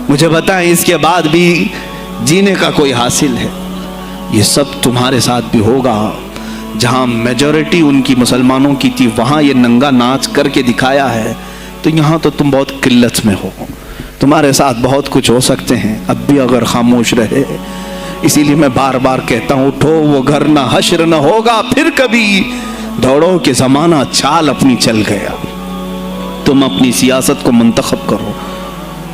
مجھے بتائیں اس کے بعد بھی جینے کا کوئی حاصل ہے؟ یہ سب تمہارے ساتھ بھی ہوگا. جہاں میجورٹی ان کی مسلمانوں کی تھی وہاں یہ ننگا ناچ کر کے دکھایا ہے, تو یہاں تو تم بہت قلت میں ہو, تمہارے ساتھ بہت کچھ ہو سکتے ہیں اب بھی اگر خاموش رہے. اسی لیے میں بار بار کہتا ہوں, اٹھو وہ گھر نہ حشر نہ ہوگا پھر کبھی, دوڑو کہ زمانہ چال اپنی چل گیا. تم اپنی سیاست کو منتخب کرو,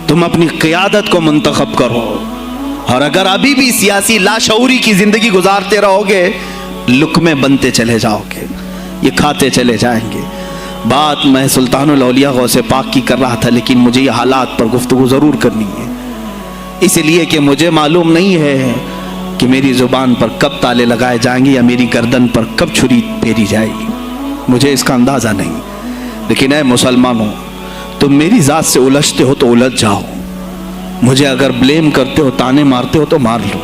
تم اپنی قیادت کو منتخب کرو, اور اگر ابھی بھی سیاسی لاشعوری کی زندگی گزارتے رہو گے, لقمے بنتے چلے جاؤ گے, یہ کھاتے چلے جائیں گے. بات میں سلطان الاولیاء غوث پاک کی کر رہا تھا, لیکن مجھے یہ حالات پر گفتگو ضرور کرنی ہے, اس لیے کہ مجھے معلوم نہیں ہے کہ میری زبان پر کب تالے لگائے جائیں گے یا میری گردن پر کب چھری پھیری جائے گی, مجھے اس کا اندازہ نہیں. لیکن اے مسلمانوں, تم میری ذات سے الجھتے ہو تو الجھ جاؤ, مجھے اگر بلیم کرتے ہو, تانے مارتے ہو تو مار لو.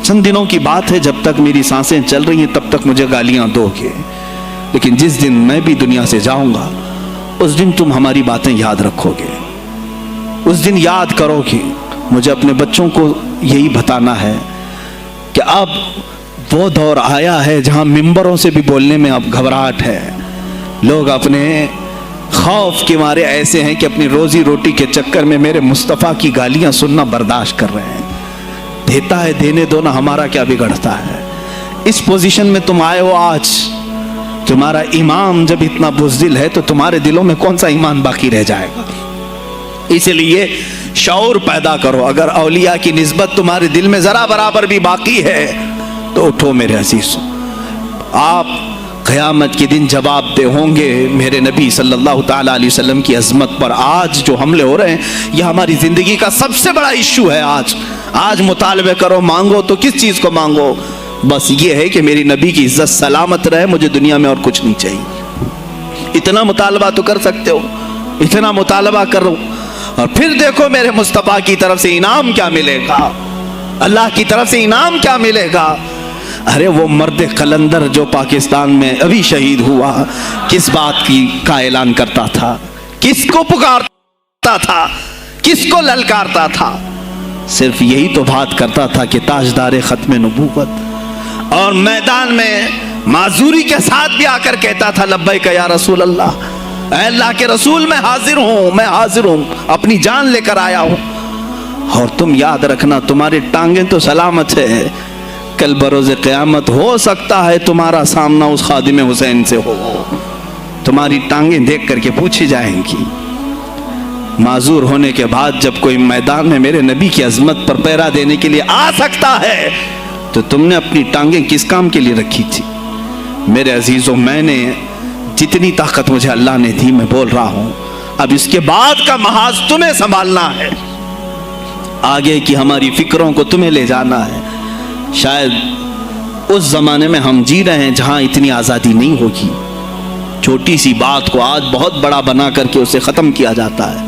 چند دنوں کی بات ہے, جب تک میری سانسیں چل رہی ہیں تب تک مجھے گالیاں دو گے, لیکن جس دن میں بھی دنیا سے جاؤں گا اس دن تم ہماری باتیں یاد رکھو گے, اس دن یاد کرو گے. مجھے اپنے بچوں کو یہی بتانا ہے کہ اب وہ دور آیا ہے جہاں ممبروں سے بھی بولنے میں اب گھبراہٹ ہے. لوگ اپنے خوف کے مارے ایسے ہیں کہ اپنی روزی روٹی کے چکر میں میرے مصطفیٰ کی گالیاں سننا برداشت کر رہے ہیں. دیتا ہے دینے دو نا, ہمارا کیا بگڑتا ہے. اس پوزیشن میں تم آئے ہو آج, تمہارا امام جب اتنا بزدل ہے تو تمہارے دلوں میں کون سا ایمان باقی رہ جائے گا. اس لیے شعور پیدا کرو. اگر اولیاء کی نسبت تمہارے دل میں ذرا برابر بھی باقی ہے تو اٹھو میرے عزیزوں, آپ قیامت کے دن جواب دہ ہوں گے. میرے نبی صلی اللہ تعالیٰ علیہ وسلم کی عظمت پر آج جو حملے ہو رہے ہیں, یہ ہماری زندگی کا سب سے بڑا ایشو ہے. آج مطالبے کرو, مانگو تو کس چیز کو مانگو؟ بس یہ ہے کہ میری نبی کی عزت سلامت رہے, مجھے دنیا میں اور کچھ نہیں چاہیے. اتنا مطالبہ تو کر سکتے ہو, اتنا مطالبہ کرو, اور پھر دیکھو میرے مصطفیٰ کی طرف سے انعام کیا ملے گا, اللہ کی طرف سے انعام کیا ملے گا. ارے وہ مرد قلندر جو پاکستان میں ابھی شہید ہوا, کس بات کا اعلان کرتا تھا, کس کو پکارتا تھا, کس کو للکارتا تھا؟ صرف یہی تو بات کرتا تھا کہ تاجدار ختم نبوت, اور میدان میں معذوری کے ساتھ بھی آ کر کہتا تھا لبیک یا رسول اللہ, اے اللہ کے رسول میں حاضر ہوں, میں حاضر ہوں, اپنی جان لے کر آیا ہوں. اور تم یاد رکھنا, تمہاری ٹانگیں تو سلامت ہے, کل بروز قیامت ہو سکتا ہے تمہارا سامنا اس خادم حسین سے ہو, تمہاری ٹانگیں دیکھ کر کے پوچھی جائیں گی. معذور ہونے کے بعد جب کوئی میدان میں میرے نبی کی عظمت پر پہرا دینے کے لیے آ سکتا ہے تو تم نے اپنی ٹانگیں کس کام کے لیے رکھی تھی؟ میرے عزیزوں, میں نے جتنی طاقت مجھے اللہ نے دی میں بول رہا ہوں, اب اس کے بعد کا محاذ تمہیں سنبھالنا ہے, آگے کی ہماری فکروں کو تمہیں لے جانا ہے. شاید اس زمانے میں ہم جی رہے ہیں جہاں اتنی آزادی نہیں ہوگی. چھوٹی سی بات کو آج بہت بڑا بنا کر کے اسے ختم کیا جاتا ہے,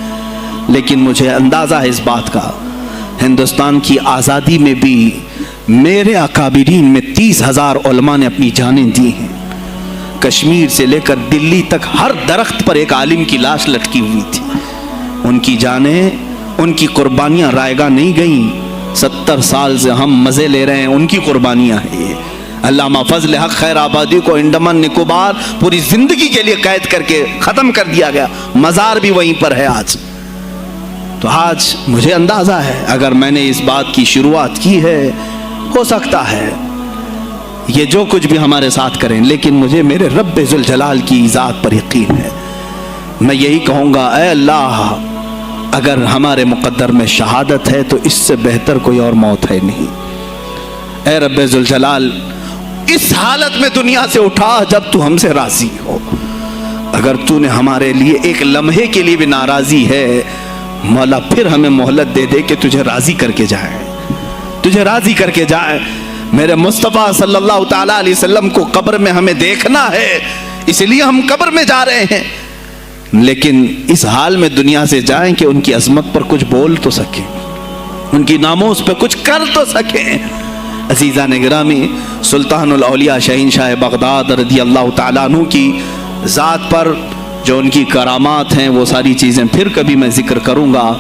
لیکن مجھے اندازہ ہے اس بات کا, ہندوستان کی آزادی میں بھی میرے اکابرین میں 30,000 علماء نے اپنی جانیں دی ہیں. کشمیر سے لے کر دلی تک ہر درخت پر ایک عالم کی لاش لٹکی ہوئی تھی. ان کی جانیں, ان کی قربانیاں رائیگاں نہیں گئیں. 70 سال سے ہم مزے لے رہے ہیں, ان کی قربانیاں ہیں یہ. علامہ فضل حق خیر آبادی کو انڈمان نکوبار پوری زندگی کے لیے قید کر کے ختم کر دیا گیا, مزار بھی وہیں پر ہے آج. تو آج مجھے اندازہ ہے اگر میں نے اس بات کی شروعات کی ہے, ہو سکتا ہے یہ جو کچھ بھی ہمارے ساتھ کریں, لیکن مجھے میرے رب ذوالجلال کی ذات پر یقین ہے میں یہی کہوں گا، اے اللہ اگر ہمارے مقدر میں شہادت ہے تو اس سے بہتر کوئی اور موت ہے نہیں۔ اے رب ذوالجلال اس حالت میں دنیا سے اٹھا جب تو ہم سے راضی ہو۔ اگر تو نے ہمارے لیے ایک لمحے کے لیے بھی ناراضی ہے مولا، پھر ہمیں مہلت دے دے کہ تجھے راضی کر کے جائیں، تجھے راضی کر کے جائیں۔ میرے مصطفیٰ صلی اللہ تعالیٰ علیہ وسلم کو قبر میں ہمیں دیکھنا ہے، اس لیے ہم قبر میں جا رہے ہیں، لیکن اس حال میں دنیا سے جائیں کہ ان کی عظمت پر کچھ بول تو سکیں، ان کی ناموس پہ کچھ کر تو سکیں۔ عزیزان گرامی، سلطان الاولیاء شہنشاہ بغداد رضی اللہ تعالیٰ عنہ کی ذات پر جو ان کی کرامات ہیں وہ ساری چیزیں پھر کبھی میں ذکر کروں گا۔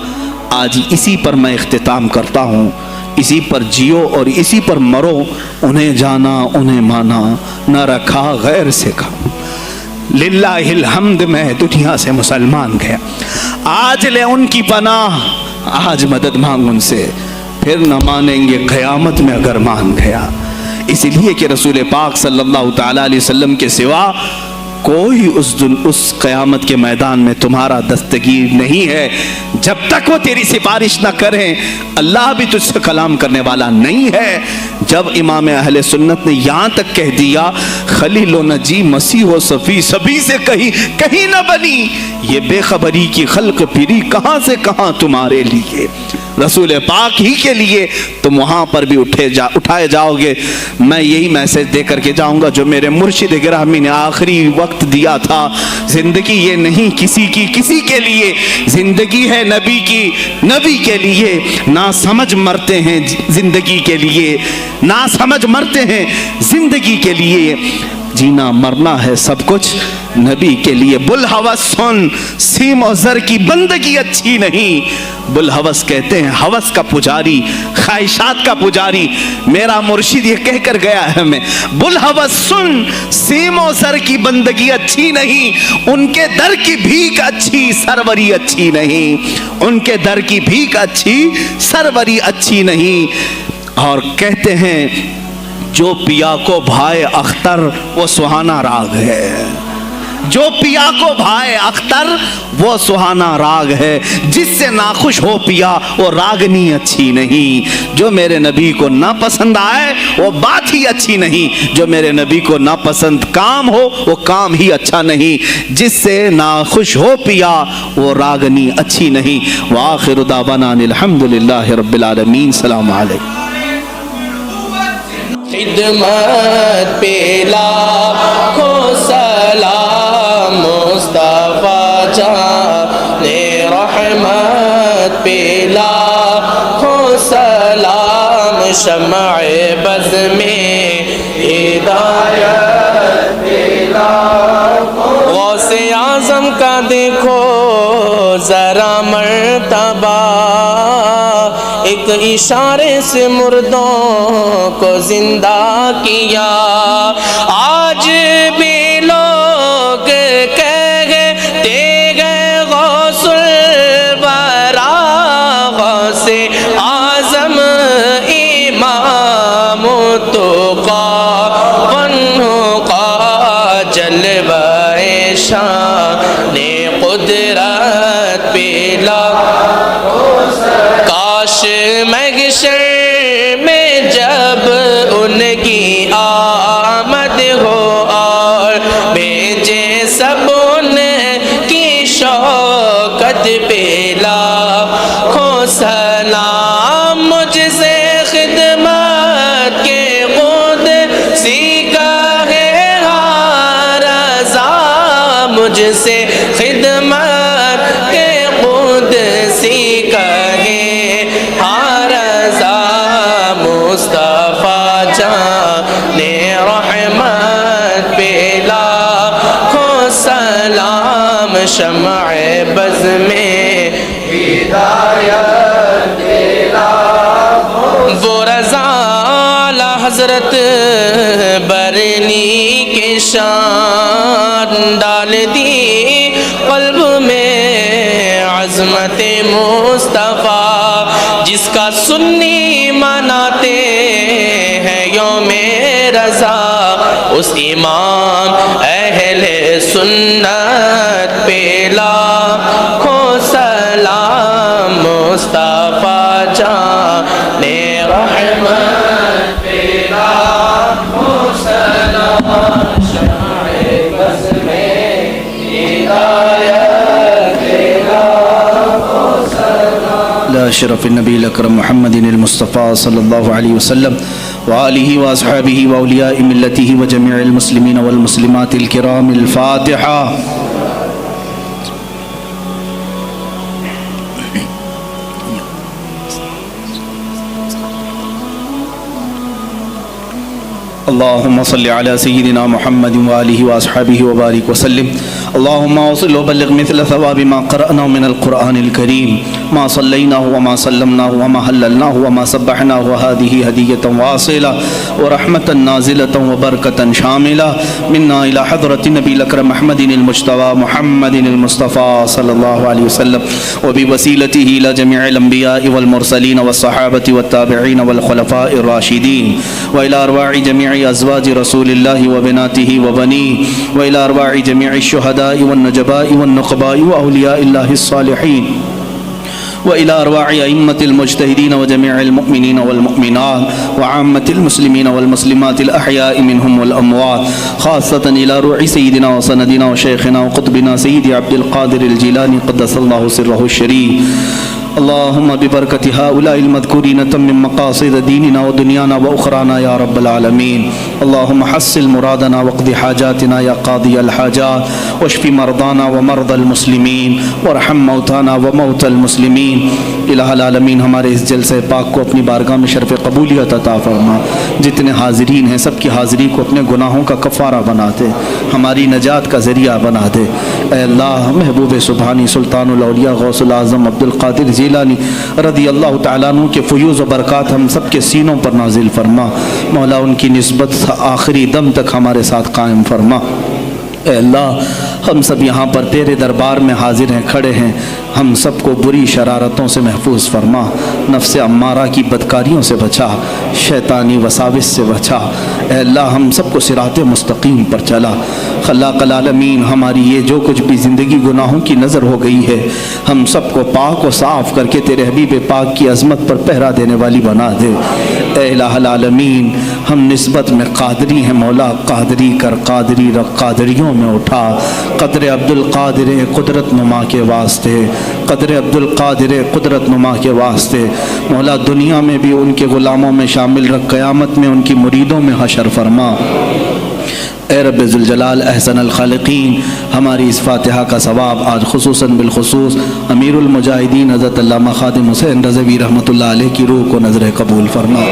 آج اسی پر میں اختتام کرتا ہوں، اسی پر جیو اور اسی پر مرو، انہیں جانا انہیں مانا، نہ رکھا غیر سے کھا، للہ الحمد میں دنیا سے مسلمان گیا۔ آج لے ان کی پناہ، آج مدد مانگ ان سے، پھر نہ مانیں گے قیامت میں اگر مان گیا۔ اس لیے کہ رسول پاک صلی اللہ تعالیٰ علیہ وسلم کے سوا کوئی اس قیامت کے میدان میں تمہارا دستگیر نہیں ہے۔ جب تک وہ تیری سفارش نہ کریں اللہ بھی تجھ سے کلام کرنے والا نہیں ہے۔ جب امام اہل سنت نے یہاں تک کہہ دیا خلیل و نجی مسیح و صفی سبھی سے کہیں نہ بنی، یہ بے خبری کی خلق پھری کہاں سے کہاں تمہارے لیے، رسول پاک ہی کے لیے تم وہاں پر بھی اٹھائے جاؤ گے۔ میں یہی میسج دے کر کے جاؤں گا جو میرے مرشد گرامی نے آخری وقت دیا تھا، زندگی یہ نہیں کسی کی کسی کے لیے، زندگی ہے نبی کی نبی کے لیے، نہ سمجھ مرتے ہیں زندگی کے لیے، نہ سمجھ مرتے ہیں زندگی کے لیے، جینا مرنا ہے سب کچھ نبی کے لیے۔ بلحوث سن، سیم و زر کی بندگی اچھی نہیں، بلحوث کہتے ہیں ہوس کا پجاری، خواہشات کا پجاری۔ میرا مرشد یہ کہہ کر گیا ہے ہمیں، بلحوث سن، سیم و زر کی بندگی اچھی نہیں، ان کے در کی بھیک اچھی سروری اچھی نہیں، ان کے در کی بھیک اچھی سروری اچھی نہیں۔ اور کہتے ہیں جو پیا کو بھائے اختر وہ سہانا راگ ہے، جو پیا کو بھائے اختر وہ سہانا راگ ہے، جس سے ناخوش ہو پیا وہ راگنی اچھی نہیں۔ جو میرے نبی کو نہ پسند آئے وہ بات ہی اچھی نہیں، جو میرے نبی کو نہ پسند کام ہو وہ کام ہی اچھا نہیں، جس سے ناخوش ہو پیا وہ راگنی اچھی نہیں۔ وآخر دعوانا الحمدللہ رب العالمین۔ السلام علیکم۔ خدمت پہ لاکھوں سلام، مصطفیٰ جان رحمت پہ لاکھوں سلام، شمع بز میں ہدایت پہ لاکھوں۔ غوث اعظم کا دیکھو ذرا مرتبہ، ایک اشارے سے مردوں کو زندہ کیا۔ آج بھی لوگ کہتے گئے غوث الورا، غوث اعظم امام التقیٰ والنقیٰ، جلوہ شان قدرت پہ کاش محشر میں جب ان کی آمد ہو اور بھیجے سب ان کی شوکت پہ لاکھوں سلام، مجھ سے خدمت کے قدسی کا ہے ہر رضا، مجھ سے خدمت کے قدسی کا ہے ہر رضا، مصطفیٰ جان رحمت پہ لاکھوں سلام، شمع بز میں ہدایت پہ لاکھوں۔ وہ رضا اعلیٰ حضرت برنی کے شان ڈال دی قلب میں عظمت مصطفیٰ، جس کا سنی مناتے ہیں یوم رضا، اس امام اہل سنت پہ لاکھوں سلام مصطفیٰ جان رحمت پہ لاکھوں سلام شمع بز میں ہدایت پہ لاکھوں سلام لا شرف النبی الاکرم محمد المصطفیٰ صلی اللہ علیہ وسلم وآلہ واصحابہ واولیاء ملتہ وجميع المسلمین والمسلمات الکرام الفاتحہ. اللهم صل على سيدنا محمد وآله وأصحابه وبارك وسلم. اللهم وصل وبلغ مثل ثواب ما قرأناه من القرآن الكريم ما صليناه وما سلمناه وما هللناه وما سبحناه وهذه هدية واصلة ورحمة نازلة وبركة شاملة منا إلى حضرة النبي الأكرم محمد المجتبى محمد المصطفى صلى الله عليه وسلم وبوسيلته إلى جميع الأنبياء والمرسلين والصحابة والتابعين والخلفاء الراشدين وإلى أرواح جميع أزواج رسول الله وبناته وبنيه وإلى أرواح جميع الشهداء والنجباء والنقباء وأولياء الله الصالحين وإلى أرواح أئمة المجتهدين وجميع المؤمنين والمؤمنات وعامة المسلمين والمسلمات الأحياء منهم والأموات خاصة إلى روح سيدنا وسندنا وشيخنا وقطبنا سيدي عبد القادر الجيلاني قدس الله سره الشريف. اللهم ببركة هؤلاء المذكورين تمم مقاصد ديننا ودنيانا وأخرانا يا رب العالمين. اللهم حصل مرادنا واقض حاجاتنا يا قاضي الحاجات واشف مرضانا ومرضى المسلمين وارحم موتانا وموتى المسلمين. الہ العالمین ہمارے اس جلسہ پاک کو اپنی بارگاہ میں شرف قبولیت عطا فرما. جتنے حاضرین ہیں سب کی حاضری کو اپنے گناہوں کا کفارہ بنا دے, ہماری نجات کا ذریعہ بنا دے. اے اللہ محبوب سبحانی سلطان الاولیاء غوث العظم عبد القادر جیلانی رضی اللہ تعالیٰ عنہ کے فیوز و برکات ہم سب کے سینوں پر نازل فرما. مولا ان کی نسبت آخری دم تک ہمارے ساتھ قائم فرما. اے اللہ ہم سب یہاں پر تیرے دربار میں حاضر ہیں, کھڑے ہیں, ہم سب کو بری شرارتوں سے محفوظ فرما. نفس امارہ کی بدکاریوں سے بچا, شیطانی وساوس سے بچا. اے اللہ ہم سب کو صراط مستقیم پر چلا. خلاق العالمین ہماری یہ جو کچھ بھی زندگی گناہوں کی نظر ہو گئی ہے ہم سب کو پاک و صاف کر کے تیرے حبیب پاک کی عظمت پر پہرا دینے والی بنا دے. اے الہ العالمین ہم نسبت میں قادری ہیں مولا, قادری کر, قادری رکھ, قادریوں میں اٹھا. قدر عبد القادر قدرت نما کے واسطے, قدر عبد القادر قدرت نما کے واسطے مولا دنیا میں بھی ان کے غلاموں میں شامل رکھ, قیامت میں ان کی مریدوں میں حشر فرما. اے رب ذوالجلال احسن الخالقین ہماری اس فاتحہ کا ثواب آج خصوصاً بالخصوص امیر المجاہدین حضرت علامہ خادم حسین رضوی رحمۃ اللہ علیہ کی روح کو نظر قبول فرما.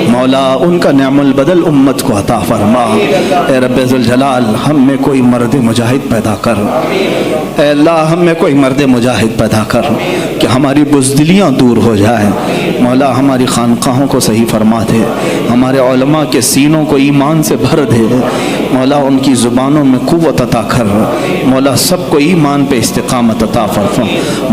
مولا ان کا نعم البدل امت کو عطا فرما. اے رب ذوالجلال ہم میں کوئی مرد مجاہد پیدا کر. اے اللہ ہم میں کوئی مرد مجاہد پیدا کر کہ ہماری بزدلیاں دور ہو جائیں. مولا ہماری خانقاہوں کو صحیح فرما دے, ہمارے علماء کے سینوں کو ایمان سے بھر دے. مولا ان کی زبانوں میں قوت عطا کر. مولا سب کو ایمان پہ استقامت عطا فرما.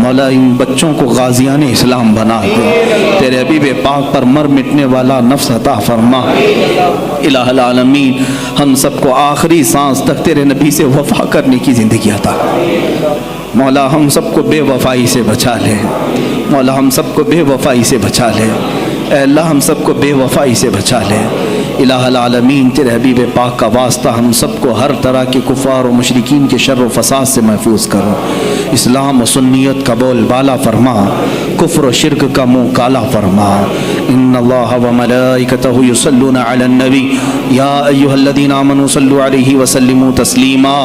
مولا ان بچوں کو غازیان اسلام بنا دے. تیرے حبیب پاک پر مر مٹنے والا نفس عطا فرما. الہ العالمین ہم سب کو آخری سانس تک تیرے نبی سے وفا کرنے کی زندگی عطا. مولا ہم سب کو بے وفائی سے بچا لے. مولا ہم سب کو بے وفائی سے بچا لے. اے اللہ ہم سب کو بے وفائی سے بچا لے. الہ العالمین تیرے حبیب پاک کا واسطہ ہم سب کو ہر طرح کے کفار و مشرکین کے شر و فساد سے محفوظ کرو. اسلام و سنیت کا بول بالا فرما, کفر و شرک کا منہ کالا فرما. ان اللہ و ملائکتہ یصلون علی النبی یا ایھا الذین آمنوا صلوا علیہ وسلموا تسلیما.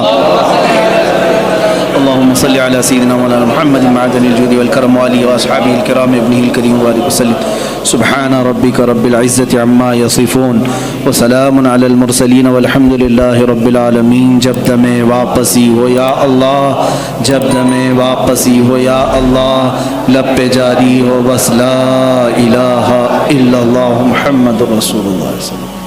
اللهم صل على سيدنا مولانا محمد معدن الجود والكرم وآله وأصحابه الكرام ابنه الكريم وآله وسلم. سبحان ربك رب العزة عما يصفون وسلام على المرسلين والحمد لله رب العالمين. جب دمیں واپسی ہو یا اللہ, جب دمیں واپسی ہو یا اللہ, لب پہ جاری ہو بس لا الہ الا اللہ محمد رسول اللہ صلی اللہ علیہ وسلم.